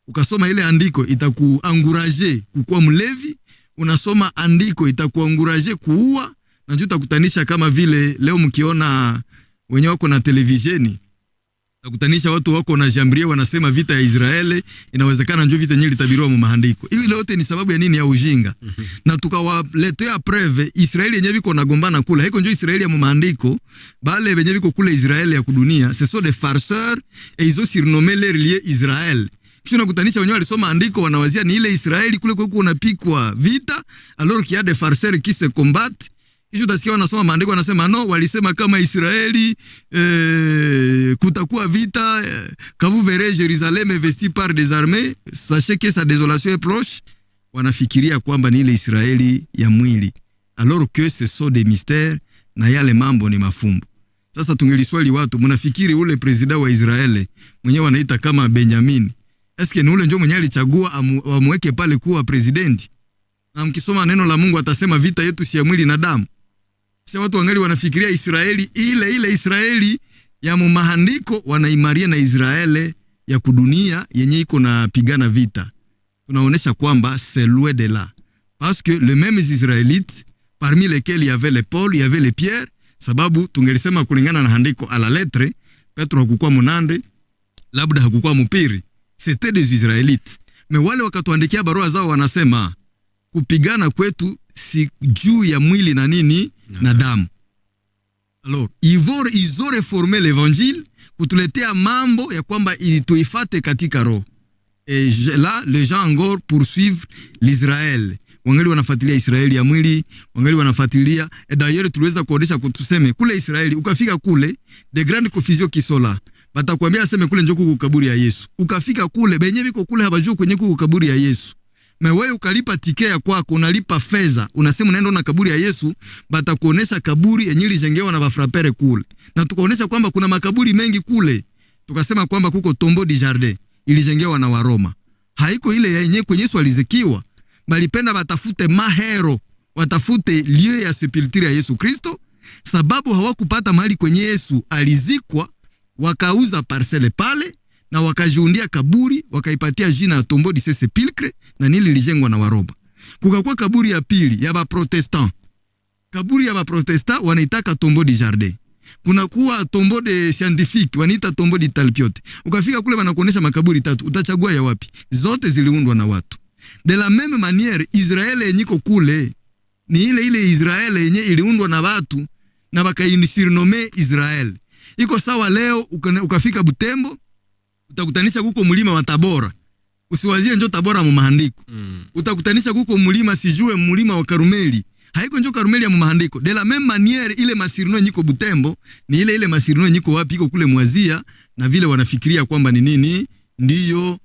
Speaker 3: ukasoma ile andiko itakuanguraje kukuwa mlevi, unasoma andiko itakuanguraje kuua, na njoo utakutanisha kama vile leo mkiona wenye wako na televisheni takutanisha watu wako na jambria wanasema vita ya Israeli inawezekana njoo vita nyingi tabiriwa mu maandiko. Hiyo yote ni sababu ya nini? Ya ujinga. Na tukawaletea preve Israeli yenyewe iko nagombana kula. Haiko njoo Israeli ya mu maandiko, bale yenyewe iko kule Israeli ya kudunia. Ce sont des farceurs et ils ont surnommé leur lieu Israël. Kisha nakutanisha wenyewe walisoma andiko wanawazia ni ile Israeli kule kwa kunapikwa vita, alors qu'il y a des farceurs qui se combattent. Kisha utasikia wanasoma maandiko wanasema no, walisema kama Israeli kutakuwa vita, quand vous verrez Jérusalem investi par des armées, sachez que sa désolation est proche. Wanafikiria kwamba ni ile Israeli ya mwili, alors que ce sont des mystères na yale mambo ni mafumbo. Sasa tungeliswali watu, mnafikiri ule president wa Israeli mwenyewe wanaita kama Benjamin, eske ni ule njoo mwenyewe alichagua amweke pale kuwa president? Na mkisoma neno la Mungu atasema vita yetu si ya mwili na damu. Sasa watu wangali wanafikiria Israeli ile Israeli ya maandiko, wanaimaria na Israeli ya kudunia yenye iko na pigana vita. Tunaonesha kwamba c'est loin de là, parce que les mêmes Israélites parmi lesquels il y avait les Paul, il y avait les Pierre, sababu tungelisema kulingana na andiko à la lettre, Petro hakukuwa munande, labda hakukuwa mpiri, c'était des Israélites. Mais wale wakatuandikia barua zao wanasema kupigana kwetu si juu ya mwili na nini na damu. Alors, ils ont réformé l'évangile kutuletea mambo ya kwamba tuifate katika roho. Et là, les gens encore poursuivent l'Israël. Wangali wanafuatilia Israeli ya mwili, wangali wanafuatilia. Et d'ailleurs, tuliweza kuonesha kutuseme kule Israeli, ukafika kule, de grande confusion kisola. Batakwambia aseme kule njoo kuku kaburi ya Yesu. Ukafika kule, benye biko kule habajua kwenye kuku kaburi ya Yesu. Mewe ukalipa tike ya kwako, unalipa fedha, unasema unaenda na kaburi ya Yesu, batakuonesha kaburi yenye ilijengewa na bafrapere kule. Na tukaonesha kwamba kuna makaburi mengi kule. Tukasema kwamba kuko Tombeau du Jardin ilijengewa na Waroma. Haiko ile yenye kwenye Yesu alizikiwa, bali penda batafute mahero, watafute lieu ya sepulture ya Yesu Kristo, sababu hawakupata mahali kwenye Yesu alizikwa, wakauza parcelle pale na wakajiundia kaburi, wakaipatia jina ya Tombeau du Sepulcre, na nili lilijengwa na Waroma. Kukakuwa kaburi ya pili ya Protestant. Kaburi ya Protestant wanaitaka Tombeau du Jardin. Kuna kuwa Tombeau de Scientifique, wanaita Tombeau di Talpiote. Ukafika kule wanakuonesha makaburi tatu, utachagua ya wapi? Zote ziliundwa na watu. De la même manière, Israeli yenyiko kule ni ile Israeli yenye iliundwa na watu na bakainisirnome Israel. Iko sawa leo ukafika Butembo, utakutanisha kuko mlima wa Tabora. Usiwazie njoo Tabora mu maandiko. Utakutanisha kuko mlima sijue mlima wa Karumeli. Haiko njoo Karumeli ya mu maandiko. De la même manière, ile masirino nyiko Butembo ni ile masirino nyiko wapi? Iko kule Mwazia, na vile wanafikiria kwamba ni nini ndiyo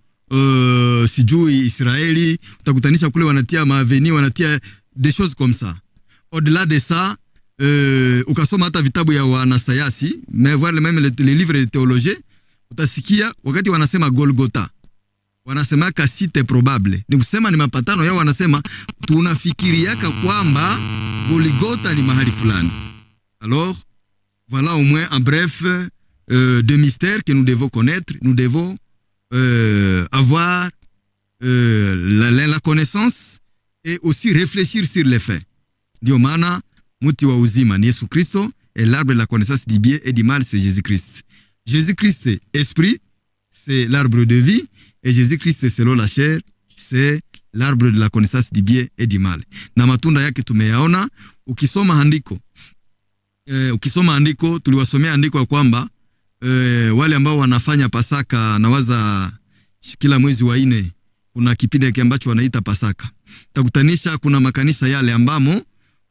Speaker 3: sijui Israeli. Utakutanisha kule wanatia maaveni, wanatia des choses comme ça. Au-delà de ça, ukasoma hata vitabu ya wanasayansi, mais voir même les livres de théologie, Utasikia wakati wanasema Golgotha, wanasema ka site probable. Ni kusema ni mapatano yao, wanasema tunafikiriaka kwamba Golgotha ni mahali fulani. Alors, voilà au moins en bref deux mystères que nous devons connaître. Nous devons avoir la connaissance et aussi réfléchir sur les faits. Ndio maana muti wa uzima ni Yesu Kristo, et l'arbre de la connaissance du bien et du mal c'est Jésus-Christ. Jésus-Christ est esprit, c'est l'arbre de vie, et Jésus-Christ selon la chair, c'est l'arbre de la connaissance du bien et du mal. Na matunda yake tumeyaona. Ukisoma andiko tuliwasomea andiko kwamba wale ambao wanafanya Pasaka, nawaza kila mwezi wa 4 kuna kipindi ambacho wanaita Pasaka. Takutanisha kuna makanisa yale ambamo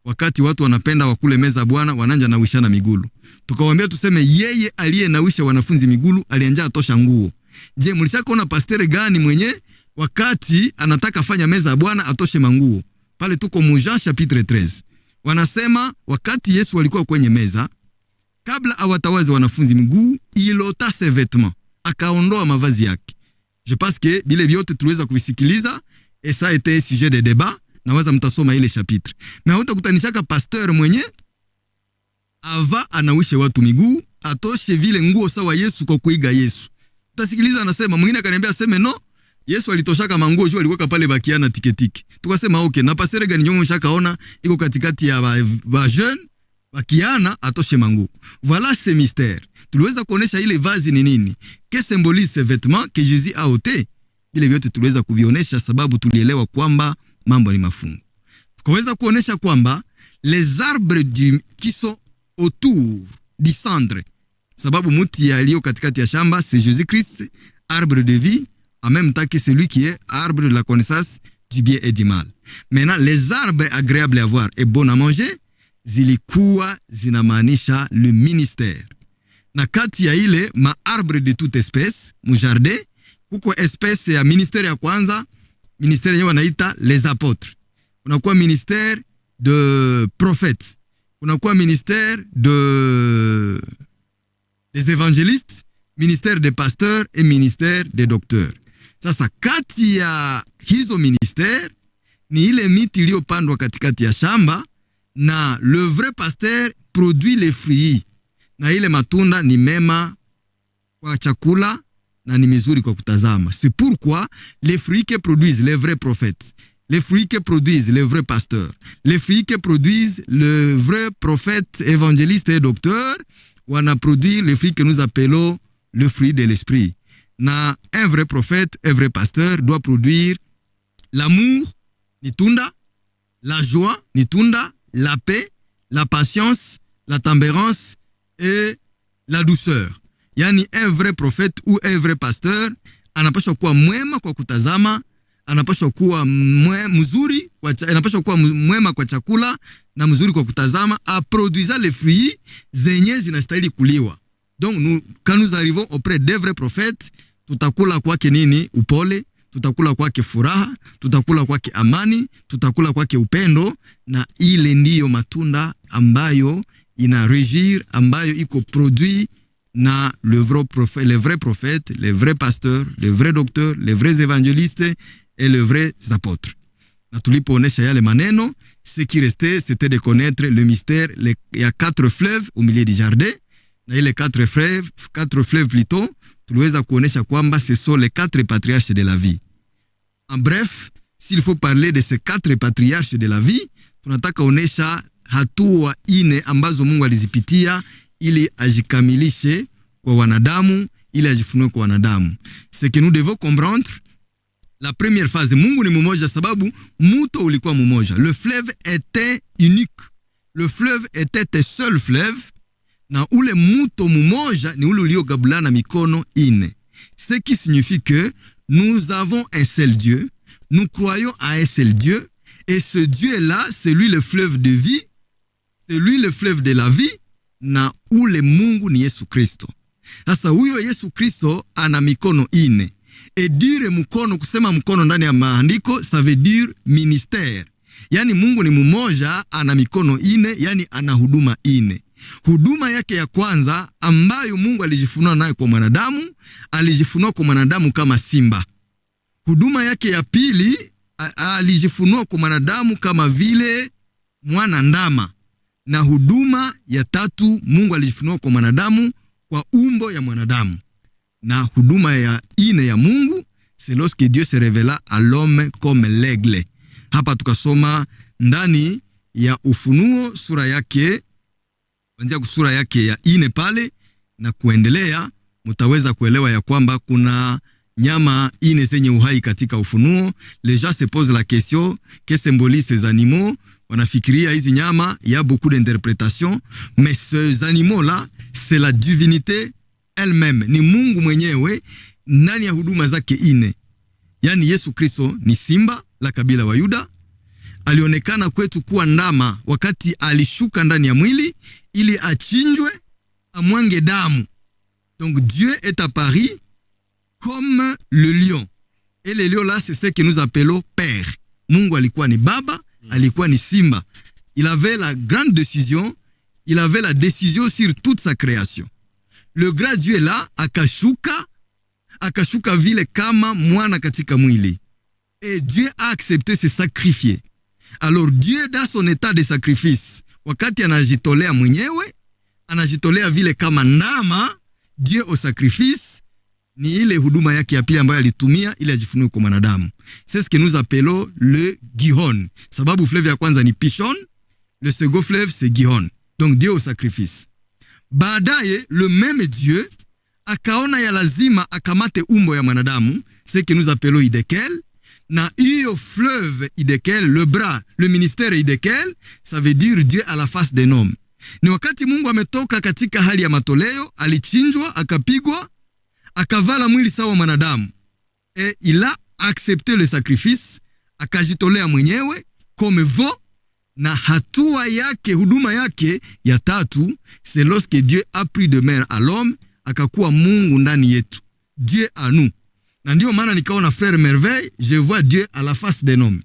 Speaker 3: wakati watu wanapenda wakule meza Bwana wananja na wishana migulu. Tukawaambia tuseme yeye aliye nawisha wanafunzi migulu alianja atosha nguo. Je, mlishakaona pastere gani mwenye wakati anataka fanya meza ya Bwana atoshe manguo? Pale tuko mu Jean chapitre 13. Wanasema wakati Yesu alikuwa kwenye meza, kabla awatawaze wanafunzi miguu, il ôta ses vêtements, akaondoa mavazi yake. Je pense que bile vyote tuliweza kuvisikiliza, et ça était sujet de débat. Naweza mtasoma ile chapitre. Na utakutanishaka pasteur mwenye ava anawishe watu miguu, atoshe vile nguo sawa Yesu kwa kuiga Yesu. Utasikiliza anasema, mwingine akaniambia aseme no, Yesu alitoshaka manguo juu alikuwa pale bakiana tiketiki. Tukasema okay, na pasteur gani nyongo mshakaona iko katikati ya ba jeune bakiana atoshe manguo. Voilà ce mystère. Tuliweza kuonesha ile vazi ni nini, que symbolise ce vêtement que Jésus a ôté. Ile vyote tuliweza kuvionesha sababu tulielewa kwamba mambo ni mafungu. Tukaweza kuonesha kwamba les arbres qui sont autour du cendre, sababu muti yaliyo katikati ya shamba c'est Jésus-Christ, arbre de vie, en même temps que celui qui est arbre de la connaissance du bien et du mal. Maintenant, les arbres agréables à voir et bons à manger, zilikuwa zinamaanisha le ministère. Na kati ya ile ma arbre de toute espèce, mu jardin, kuko espèce ya ministère ya kwanza, ministère yenyewe wanaita les apôtres. Kunakuwa ministère de prophètes. Kunakuwa ministère des évangélistes, ministère des pasteurs et ministère des docteurs. Sasa kati ya hizo ministère ni ile miti iliyopandwa katikati ya shamba, na le vrai pasteur produit les fruits. Na ile matunda ni mema kwa chakula na ni mizuri kwa kutazama. C'est pourquoi les fruits que produisent les vrais prophètes, les fruits que produisent les vrais pasteurs, les fruits que produisent le vrai prophète, évangéliste et docteur, wana produire les fruits que nous appelons le fruit de l'esprit. Na un vrai prophète, un vrai pasteur doit produire l'amour, ni tunda, la joie, ni tunda, la paix, la patience, la tempérance et la douceur. Yani un vrai prophète ou un vrai pasteur anapaswa kuwa mwema kwa kutazama, anapaswa kuwa mzuri, anapaswa kuwa mwema kwa chakula na mzuri kwa kutazama, a produisa les fruits zenye zinastahili kuliwa. Donc quand nous arrivons auprès des vrais prophètes, tutakula kwake nini? Upole, tutakula kwake furaha, tutakula kwake amani, tutakula kwake upendo, na ile ndiyo matunda ambayo ina régir, ambayo iko produit na le vrai prophète, les vrais prophètes, les vrais pasteurs, les vrais docteurs, les vrais évangélistes et les vrais apôtres. Na tulipoonesha yale maneno, ce qui restait c'était de connaître le mystère. Il y a 4 fleuves au milieu du jardin, na ile 4 fleuves plutôt, tuliweza kuonesha kwamba ce sont les 4 patriarches de la vie. En bref, s'il faut parler de ces 4 patriarches de la vie, tunataka onesha hatua 4 ambazo Mungu alizipitia ili ajikamilishe kwa wanadamu, ili ajifunue kwa wanadamu. Ce que nous devons comprendre, la première phase, Mungu ni mmoja sababu muto ulikuwa mmoja. Le fleuve était unique. Le fleuve était un seul fleuve, na ule muto mmoja ni ule uliogabulana mikono 4. Ce qui signifie que nous avons un seul Dieu, nous croyons à un seul Dieu, et ce Dieu-là, c'est lui le fleuve de vie, c'est lui le fleuve de la vie, na ule Mungu ni Yesu Kristo. Sasa huyo Yesu Kristo ana mikono 4. Et dire mkono, kusema mkono ndani ya maandiko, ça veut dire ministère. Yani Mungu ni mmoja, ana mikono 4, yani ana huduma 4. huduma yake ya kwanza ambayo Mungu alijifunua nayo kwa mwanadamu, alijifunua kwa mwanadamu kama simba. Huduma yake ya pili, alijifunua kwa mwanadamu kama vile mwana ndama. Na huduma ya tatu, Mungu alijifunua kwa mwanadamu kwa umbo ya mwanadamu. Na huduma ya ine ya Mungu, c'est lorsque Dieu se révéla à l'homme comme l'aigle. Hapa tukasoma ndani ya Ufunuo sura yake, kuanzia sura yake ya ine pale na kuendelea, mutaweza kuelewa ya kwamba kuna nyama ine zenye uhai katika Ufunuo. Les gens se posent la question, que symbolisent ces animaux? Wanafikiria hizi nyama, il y a beaucoup d'interprétations, mais ces animaux-là, c'est la divinité elle-même. Ni Mungu mwenyewe ndani ya huduma zake ine. Yani Yesu Kristo ni simba la kabila wa Yuda. Alionekana kwetu kuwa ndama wakati alishuka ndani ya mwili ili achinjwe, amwange damu. Donc Dieu est apparu comme le lion. Et le lion là, c'est ce que nous appelons père. Mungu alikuwa ni baba, alikuwa ni simba. Il avait la grande décision, il avait la décision sur toute sa création. Le grand Dieu là, akashuka vile kama mwana katika mwili. Et Dieu a accepté se sacrifier. Alors Dieu dans son état de sacrifice, wakati anajitolea mwenyewe, anajitolea vile kama ndama, Dieu au sacrifice, ni ile huduma yake ya pili ambayo alitumia ili ajifunue kwa mwanadamu. C'est ce que nous appelons le Gihon. Sababu fleuve ya kwanza ni Pishon, le second fleuve c'est Gihon. Donc Dieu au sacrifice. Baadaye le même Dieu akaona ya lazima akamate umbo ya mwanadamu, ce que nous appelons Idekel. Na hiyo fleuve Idekel, le bras, le ministère Idekel, ça veut dire Dieu à la face d'un homme. Ni wakati Mungu ametoka katika hali ya matoleo, alichinjwa, akapigwa, akavala mwili sawa mwanadamu. Et il a accepté le sacrifice, akajitolea mwenyewe comme veau. Na hatua yake, huduma yake ya tatu, c'est lorsque Dieu a pris de mère à l'homme, akakuwa Mungu ndani yetu. Dieu à nous. Na ndio maana nikaona frère merveille, je vois Dieu à la face d'un homme.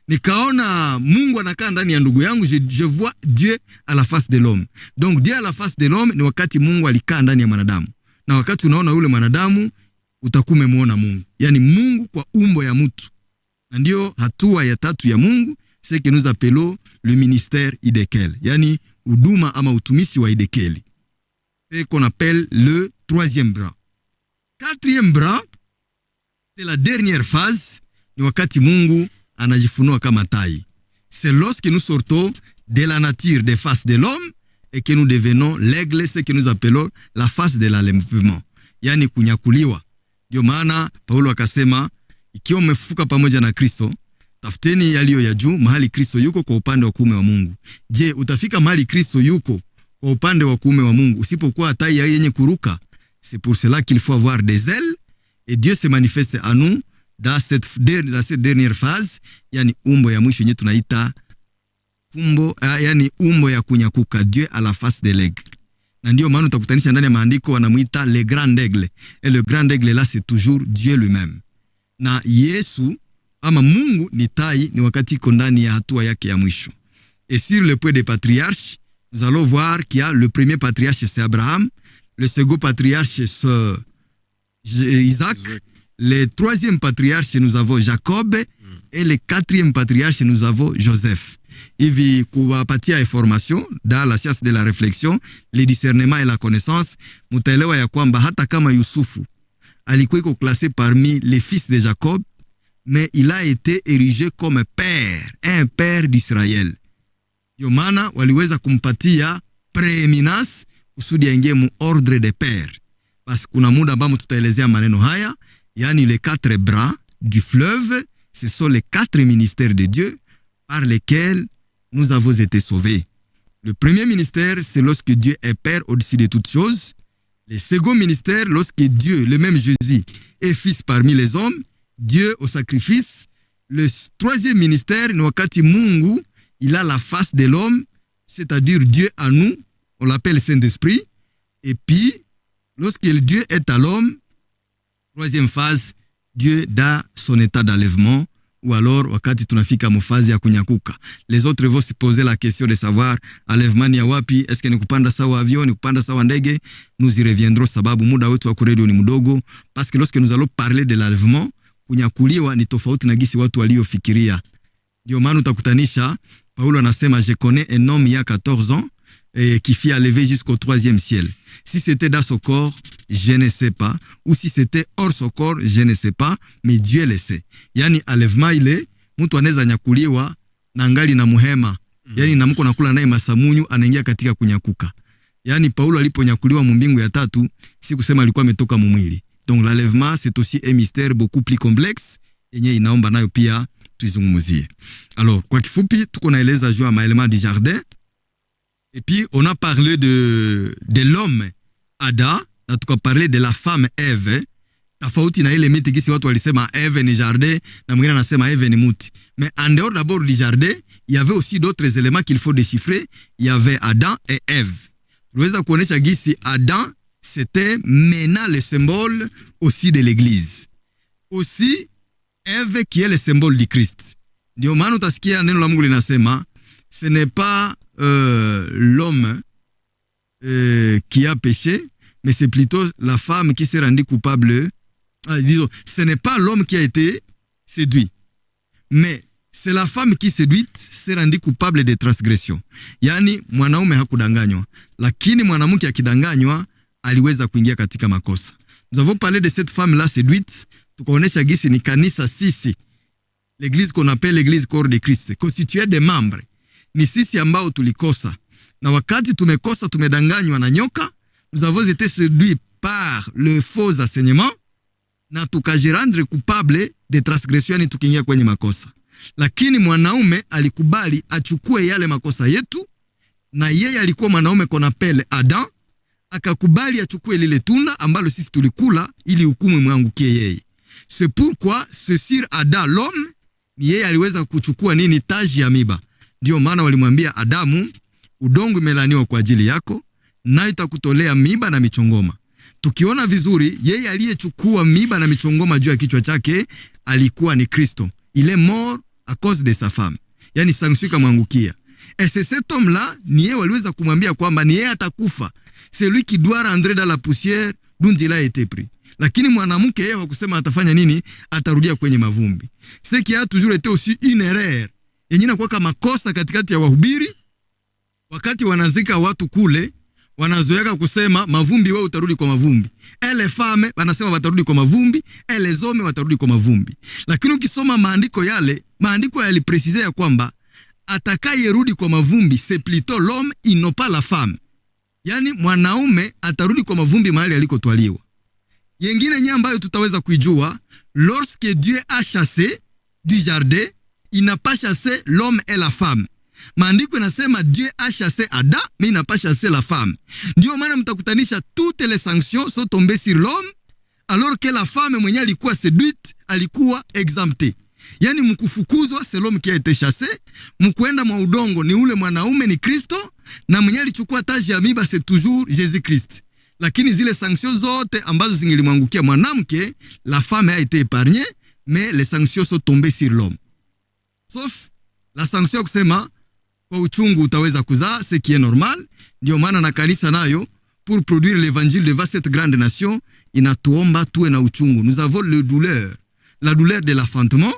Speaker 3: Nikaona Mungu anakaa ndani ya ndugu yangu, je vois Dieu à la face de l'homme. Donc Dieu à la face de l'homme ni wakati Mungu alikaa ndani ya mwanadamu. Na wakati unaona yule mwanadamu, utakuwa umemuona Mungu. Yani Mungu kwa umbo ya mtu. Na ndio hatua ya tatu ya Mungu, c'est que nous appelons le ministère Idekel. Yani huduma ama utumisi wa Idekeli. C'est qu'on appelle le troisième bras. Quatrième bras, c'est la dernière phase, ni wakati Mungu anajifunua kama tai. C'est lorsque nous sortons de la nature des faces de l'homme et que nous devenons l'aigle, ce que nous appelons la face de l'enlèvement. Yani kunyakuliwa. Ndio maana Paulo akasema, ikiwa mmefufuka pamoja na Kristo, tafuteni yaliyo ya juu, mahali Kristo yuko kwa upande wa kuume wa Mungu. Je, utafika mahali Kristo yuko kwa upande wa kuume wa Mungu usipokuwa tai yenye kuruka? C'est pour cela qu'il faut avoir des ailes. Et Dieu se manifeste à nous dans cette dernière phase, yani umbo ya mwisho yenye tunaita umbo, yani umbo ya kunyakuka, Dieu à la face de l'aigle. Na ndio maana utakutanisha ndani ya maandiko wanamuita le grand aigle. Et le grand aigle là, c'est toujours Dieu lui-même. Na Yesu ama Mungu ni tai, ni wakati iko ndani ya hatua yake ya mwisho. Et sur le point des patriarches, nous allons voir qu'il y a le premier patriarche c'est Abraham, le second patriarche c'est Isaac, le troisième patriarche nous avons Jacob et le quatrième patriarche nous avons Joseph. Hivi kuwapatia information dans la science de la réflexion, le discernement et la connaissance, mutaelewa ya kwamba hata kama Yusufu alikuwa iko classé parmi les fils de Jacob, mais il a été érigé comme père, un père d'Israël. Ndio maana waliweza kumpatia prééminence kusudi aingie mu ordre de père. Parce kuna muda ambamo tutaelezea maneno haya, yani les quatre bras du fleuve, ce sont les quatre ministères de Dieu par lesquels nous avons été sauvés. Le premier ministère, c'est lorsque Dieu est père au-dessus de toutes choses. Le second ministère, lorsque Dieu, le même Jésus, est fils parmi les hommes, Dieu au sacrifice. Le troisième ministère, ni wakati Mungu, il a la face de l'homme, c'est-à-dire Dieu à nous, on l'appelle Saint-Esprit. Et puis, lorsque Dieu est à l'homme, troisième phase, Dieu dans son état d'enlèvement, ou alors wakati tunafika mfazi ya kunyakuka. Les autres vont se poser la question de savoir enlèvement ni ya wapi, est-ce que ni kupanda sawa avion, ni kupanda sawa ndege. Nous y reviendrons sababu muda wetu wa kuredio ni mdogo, parce que lorsque nous allons parler de l'enlèvement, kunyakuliwa ni tofauti na gisi watu waliofikiria. Ndio maana utakutanisha Paulo anasema je connais un homme il y a 14 ans qui fit enlever jusqu'au 3e ciel. Si c'était dans son corps, je ne sais pas, ou si c'était hors son corps, je ne sais pas, mais Dieu le sait. Yani enlèvement ile mtu anaweza nyakuliwa na ngali na muhema. Yani na mko nakula naye masamunyu anaingia katika kunyakuka. Yani Paulo aliponyakuliwa mbingu ya tatu, si kusema alikuwa ametoka mwili. Donc l'enlèvement c'est aussi un mystère beaucoup plus complexe yenye inaomba nayo pia tuizungumzie. Alors kwa kifupi tuko naeleza juu ya maéléments du jardin. Et puis on a parlé de l'homme Adam, na tuka parler de la femme Eve. Tofauti na ile miti kisi watu walisema Eve ni jardin na mwingine anasema Eve ni muti. Mais en dehors d'abord du jardin, il y avait aussi d'autres éléments qu'il faut déchiffrer. Il y avait Adam et Eve. Tuweza kuonesha gisi Adam c'était maintenant le symbole aussi de l'église. Aussi Eve qui est le symbole du Christ. Ndio maana utasikia neno la Mungu linasema ce n'est pas l'homme qui a péché, mais c'est plutôt la femme qui s'est rendue coupable. Disons, ce n'est pas l'homme qui a été séduit, mais c'est la femme qui séduite s'est rendue coupable de transgression. Yani mwanaume hakudanganywa, lakini mwanamke akidanganywa aliweza kuingia katika makosa. Nous avons parlé de cette femme-là séduite, tukaonesha gisi ni kanisa sisi. L'église qu'on appelle l'église corps de Christ, constituée de membres. Ni sisi ambao tulikosa. Na wakati tumekosa tumedanganywa na nyoka, nous avons été séduits par le faux enseignement, na tukajirendre coupable de transgression ni tukiingia kwenye makosa. Lakini mwanaume alikubali achukue yale makosa yetu, na yeye alikuwa mwanaume qu'on appelle Adam, akakubali achukue lile tunda ambalo sisi tulikula ili hukumu mwangukie yeye. C'est pourquoi ce sur Adam l'homme, ni yeye aliweza kuchukua nini? Taji ya miba. Ndio maana walimwambia Adamu, udongo umelaniwa kwa ajili yako, na itakutolea miba na michongoma. Tukiona vizuri, yeye aliyechukua miba na michongoma juu ya kichwa chake alikuwa ni Kristo. Il est mort à cause de sa femme. Yani sanction kamwangukia. Et c'est cet homme-là, ni yeye waliweza kumwambia kwamba ni yeye atakufa. C'est lui qui doit rentrer dans la poussière d'où il a été pris. Lakini mwanamke yeye hakusema atafanya nini? Atarudia kwenye mavumbi. Ce qui a toujours été aussi une erreur. Yenye kwa kama makosa katikati ya wahubiri, wakati wanazika watu kule, wanazoea kusema mavumbi wewe utarudi kwa mavumbi. Ele fame wanasema watarudi kwa mavumbi, ele zome watarudi kwa mavumbi. Lakini ukisoma maandiko yale, maandiko yalipresisea kwamba atakayerudi kwa mavumbi c'est plutôt l'homme et non pas la femme. Yani mwanaume atarudi kwa mavumbi mahali alikotwaliwa. Yengine nye ambayo tutaweza kuijua, lorsque Dieu a chassé du jardin, il n'a pas chassé l'homme et la femme. Maandiko yanasema Dieu a chassé Adam, mais il n'a pas chassé la femme. Ndio maana mtakutanisha toutes les sanctions sont tombées sur l'homme, alors que la femme mwenye alikuwa séduite alikuwa exemptée. Yani mkufukuzwa c'est l'homme qui a été chassé, mkuenda mwa udongo ni ule mwanaume ni Kristo, na mwenye alichukua taji ya miba c'est toujours Jésus-Christ. Lakini zile sanctions zote ambazo zingelimwangukia mwanamke, la femme a été épargnée, mais les sanctions sont tombées sur l'homme. Sauf la sanction kusema kwa uchungu utaweza kuzaa, ce qui est normal. Ndio maana na kanisa nayo pour produire l'évangile devant cette grande nation inatuomba tuwe na uchungu. Nous avons la douleur de l'enfantement.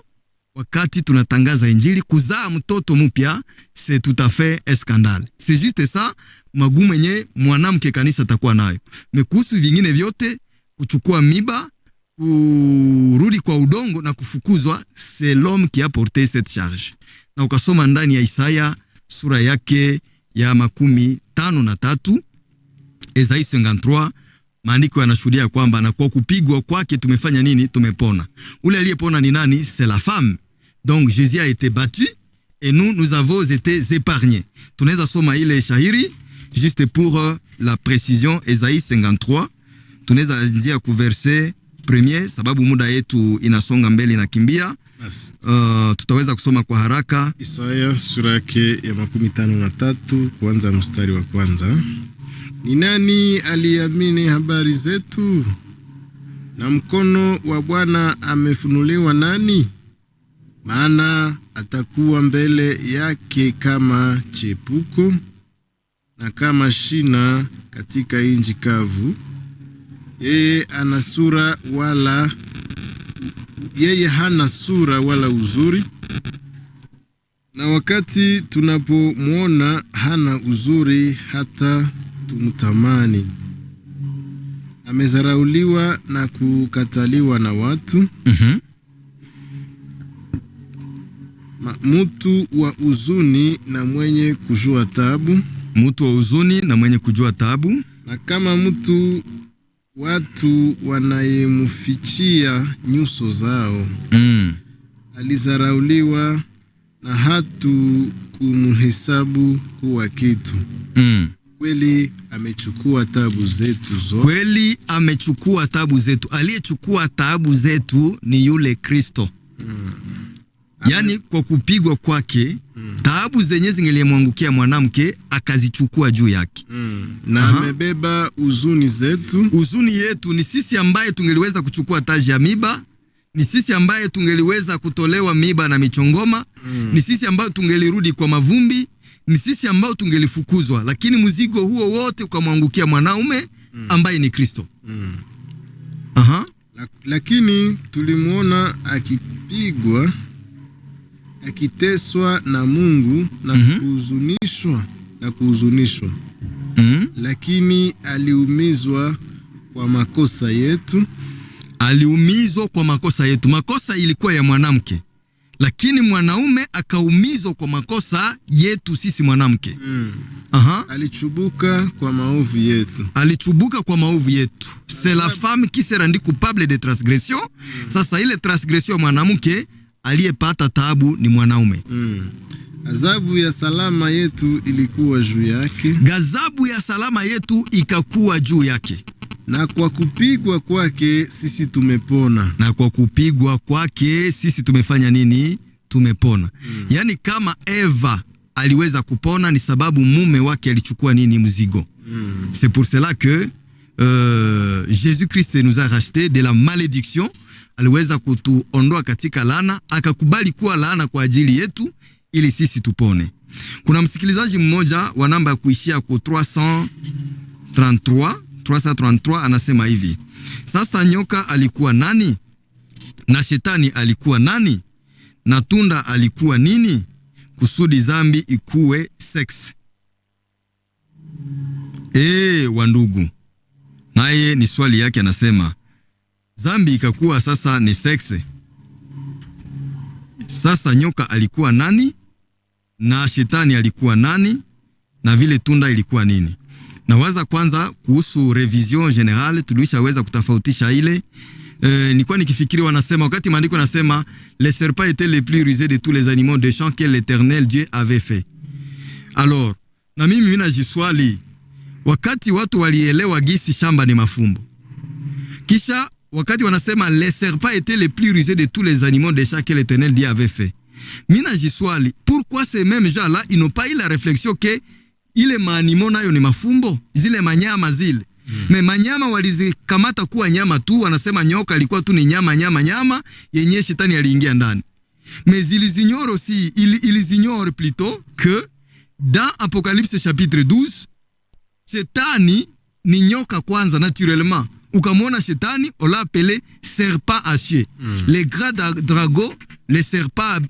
Speaker 3: Wakati tunatangaza injili, kuzaa mtoto mpya c'est tout à fait un scandale. C'est juste ça magumu yenye mwanamke kanisa atakuwa nayo. Mekuhusu vingine vyote, kuchukua miba, kurudi kwa udongo na kufukuzwa, c'est l'homme qui a porté cette charge. Na ukasoma ndani ya Isaya sura yake ya 53, Isaïe 53, maandiko yanashuhudia kwamba na kwa kupigwa kwake tumefanya nini? Tumepona. Ule aliyepona ni nani? C'est la femme. Donc Jésus a été battu et nous avons été épargnés. Tunaweza soma ile shahiri juste pour la précision, Isaïe 53. Tunaweza anzia ku verset 1 sababu muda yetu inasonga mbele inakimbia. Tutaweza kusoma kwa haraka.
Speaker 2: Isaya sura yake ya 53 kuanza mstari wa kwanza. Ni nani aliamini habari zetu? Na mkono wa Bwana amefunuliwa nani? maana atakuwa mbele yake kama chepuko na kama shina katika inji kavu. Yeye hana sura wala uzuri, na wakati tunapomwona hana uzuri hata tumtamani. Amezarauliwa na kukataliwa na watu. Mtu wa huzuni na mwenye kujua tabu.
Speaker 3: Mtu wa huzuni na mwenye kujua tabu.
Speaker 2: Na kama watu wanayemufichia nyuso zao. Alizarauliwa na hatu kumhesabu kuwa kitu. Kweli amechukua tabu zetu zote.
Speaker 3: Kweli amechukua tabu zetu. Aliyechukua tabu zetu ni yule Kristo. Yani kwa kupigwa kwake, taabu zenye zingelimwangukia mwanamke akazichukua juu yake.
Speaker 2: Na amebeba huzuni zetu.
Speaker 3: Huzuni yetu ni sisi ambaye tungeliweza kuchukua taji ya miba, ni sisi ambaye tungeliweza kutolewa miba na michongoma, ni sisi ambaye tungelirudi kwa mavumbi, ni sisi ambao tungelifukuzwa, lakini mzigo huo wote ukamwangukia mwanaume ambaye ni Kristo.
Speaker 2: Lakini tulimuona akipigwa, akiteswa na Mungu na kuhuzunishwa. Lakini aliumizwa kwa makosa yetu.
Speaker 3: Aliumizwa kwa makosa yetu. Makosa ilikuwa ya mwanamke, lakini mwanaume akaumizwa kwa makosa yetu sisi mwanamke.
Speaker 2: Alichubuka kwa maovu yetu.
Speaker 3: Alichubuka kwa maovu yetu. C'est la femme qui s'est rendue coupable de transgression. Sasa ile transgression mwanamke, aliyepata taabu ni mwanaume.
Speaker 2: Adhabu ya salama yetu ilikuwa juu yake.
Speaker 3: Gazabu ya salama yetu ikakuwa juu yake.
Speaker 2: Na kwa kupigwa kwake sisi tumepona.
Speaker 3: Na kwa kupigwa kwake sisi tumefanya nini? Tumepona. Yani kama Eva aliweza kupona ni sababu mume wake alichukua nini? Mzigo. C'est pour cela que Jésus-Christ nous a racheté de la malédiction. Aliweza kutuondoa katika laana, akakubali kuwa laana kwa ajili yetu ili sisi tupone. Kuna msikilizaji mmoja wa namba ya kuishia ku 333 anasema hivi: sasa nyoka alikuwa nani? Na shetani alikuwa nani? Na tunda alikuwa nini? Kusudi zambi ikuwe sex. Wandugu, naye ni swali yake, anasema zambi ikakuwa sasa ni sex. Sasa nyoka alikuwa nani? Na shetani alikuwa nani? Na vile tunda ilikuwa nini? Na waza kwanza kuhusu revision generale tulishaweza kutofautisha ile. Nilikuwa nikifikiri wanasema wakati maandiko nasema les serpents étaient les plus rusés de tous les animaux des champs que l'Éternel Dieu avait fait. Alors, na mimi ninajiswali, wakati watu walielewa gisi shamba ni mafumbo, kisha wakati wanasema les serpents étaient les plus rusés de tous les animaux des champs que l'Éternel Dieu avait fait, mina jiswali pourquoi ces mêmes gens là ils n'ont pas eu la réflexion que ile maanimo nayo ni mafumbo, zile manyama zile. Me manyama walizikamata kuwa nyama tu, wanasema nyoka alikuwa tu ni nyama yenye shetani aliingia ndani. Mais ils ignorent aussi, ils ignorent plutôt que dans Apocalypse chapitre 12, shetani ni nyoka kwanza naturellement. Ukamwona shetani, on l'a appelé serpent acier. Les grands dragons, les serpents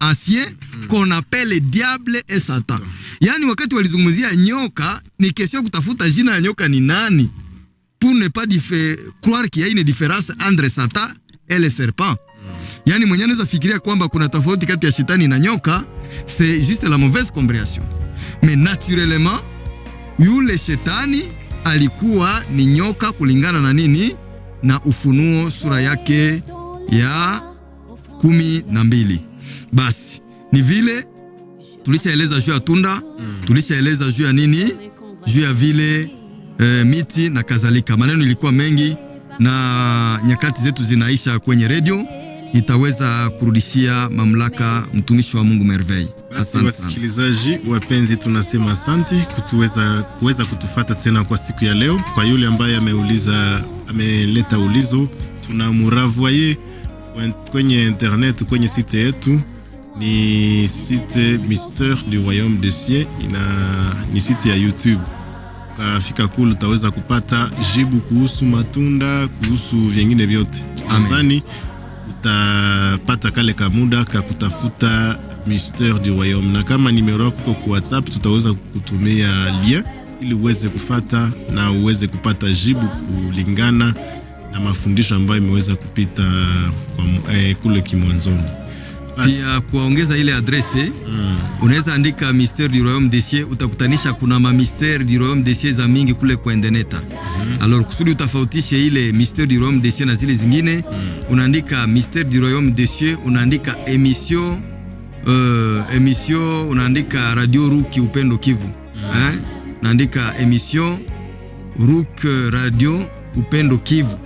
Speaker 3: anciens qu'on appelle le diable et Satan. Yani wakati walizungumzia nyoka ni kesho kutafuta jina ya nyoka ni nani, pour ne pas croire qu'il y a une différence entre Satan et le serpent. Yani mwenye anaweza fikiria kwamba kuna tofauti kati ya shetani na nyoka, c'est juste la mauvaise compréhension. Mais naturellement yule shetani alikuwa ni nyoka kulingana na nini? Na Ufunuo sura yake ya 12. Basi ni vile tulishaeleza juu ya tunda, tulishaeleza juu ya nini, juu ya vile miti na kadhalika. Maneno ilikuwa mengi na nyakati zetu zinaisha kwenye radio. Nitaweza kurudishia mamlaka mtumishi wa Mungu Merveille.
Speaker 2: Basi wasikilizaji wapenzi, tunasema asante kuweza kutufata tena kwa siku ya leo. Kwa yule ambaye ameleta ulizo, tunamuravoyer kwenye internet, kwenye site yetu ni site Mystère du Royaume des Cieux, ni site ya YouTube. Kafika kule utaweza kupata jibu kuhusu matunda, kuhusu vingine vyote. Nadhani utapata kale kamuda kakutafuta Mystère du Royaume, na kama nimero yako kwa WhatsApp tutaweza kukutumia lien ili uweze kufata na uweze kupata jibu kulingana na mafundisho ambayo imeweza kupita kule kimwanzoni.
Speaker 3: Pia kuongeza ile adrese, unaweza andika Mystère du Royaume des Cieux, utakutanisha kuna ma Mystère du Royaume des Cieux za mingi kule kwa interneta. Alors kusudi utafautishe ile Mystère du Royaume des Cieux na zile zingine, unaandika Mystère du Royaume des Cieux, unaandika émission, unaandika Radio Ruki Upendo Kivu. Unaandika émission Ruki Radio Upendo Kivu.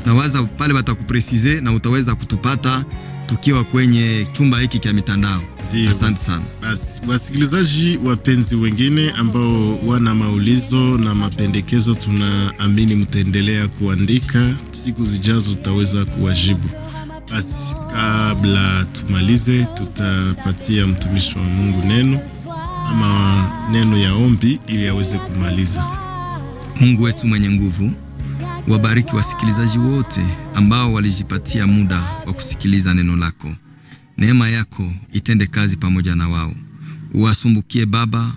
Speaker 3: Na waza pale watakupresize na utaweza kutupata tukiwa kwenye chumba hiki cha mitandao. Asante sana.
Speaker 2: Basi wasikilizaji wapenzi wengine ambao wana maulizo na mapendekezo, tunaamini mtaendelea kuandika, siku zijazo tutaweza kuwajibu. Basi kabla tumalize, tutapatia mtumishi wa Mungu neno ya ombi ili aweze kumaliza.
Speaker 3: Mungu wetu mwenye nguvu, wabariki wasikilizaji wote ambao walijipatia muda wa kusikiliza neno lako. Neema yako itende kazi pamoja na wao. Uwasumbukie Baba,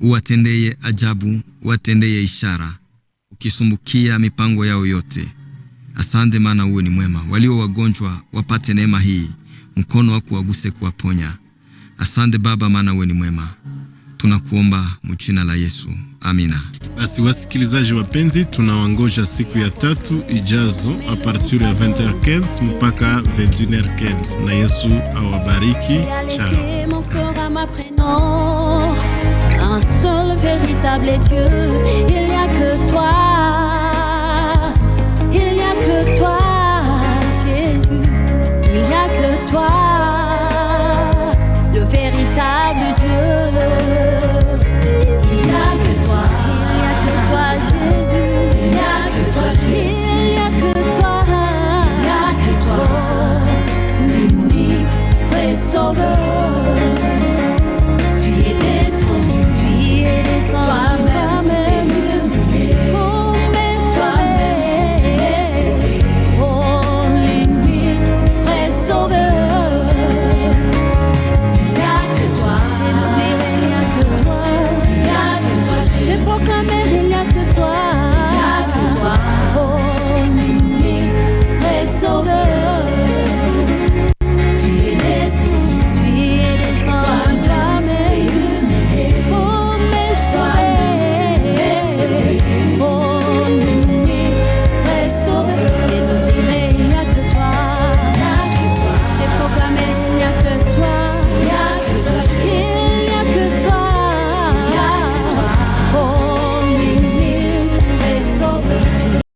Speaker 3: uwatendeye ajabu, uwatendeye ishara, ukisumbukia mipango yao yote. Asante maana uwe ni mwema. Walio wagonjwa wapate neema hii, mkono wako waguse kuwaponya. Asante Baba maana uwe ni mwema. Tunakuomba mjina la Yesu. Amina.
Speaker 2: Basi wasikilizaji wapenzi, tunawangoja siku ya tatu ijazo a partir ya 20h15 mpaka 21h15. Na Yesu awabariki. Ciao.
Speaker 1: Un seul véritable Dieu, il n'y a que toi. Il n'y a que toi, Jésus. Il n'y a que toi, le véritable Dieu. Toi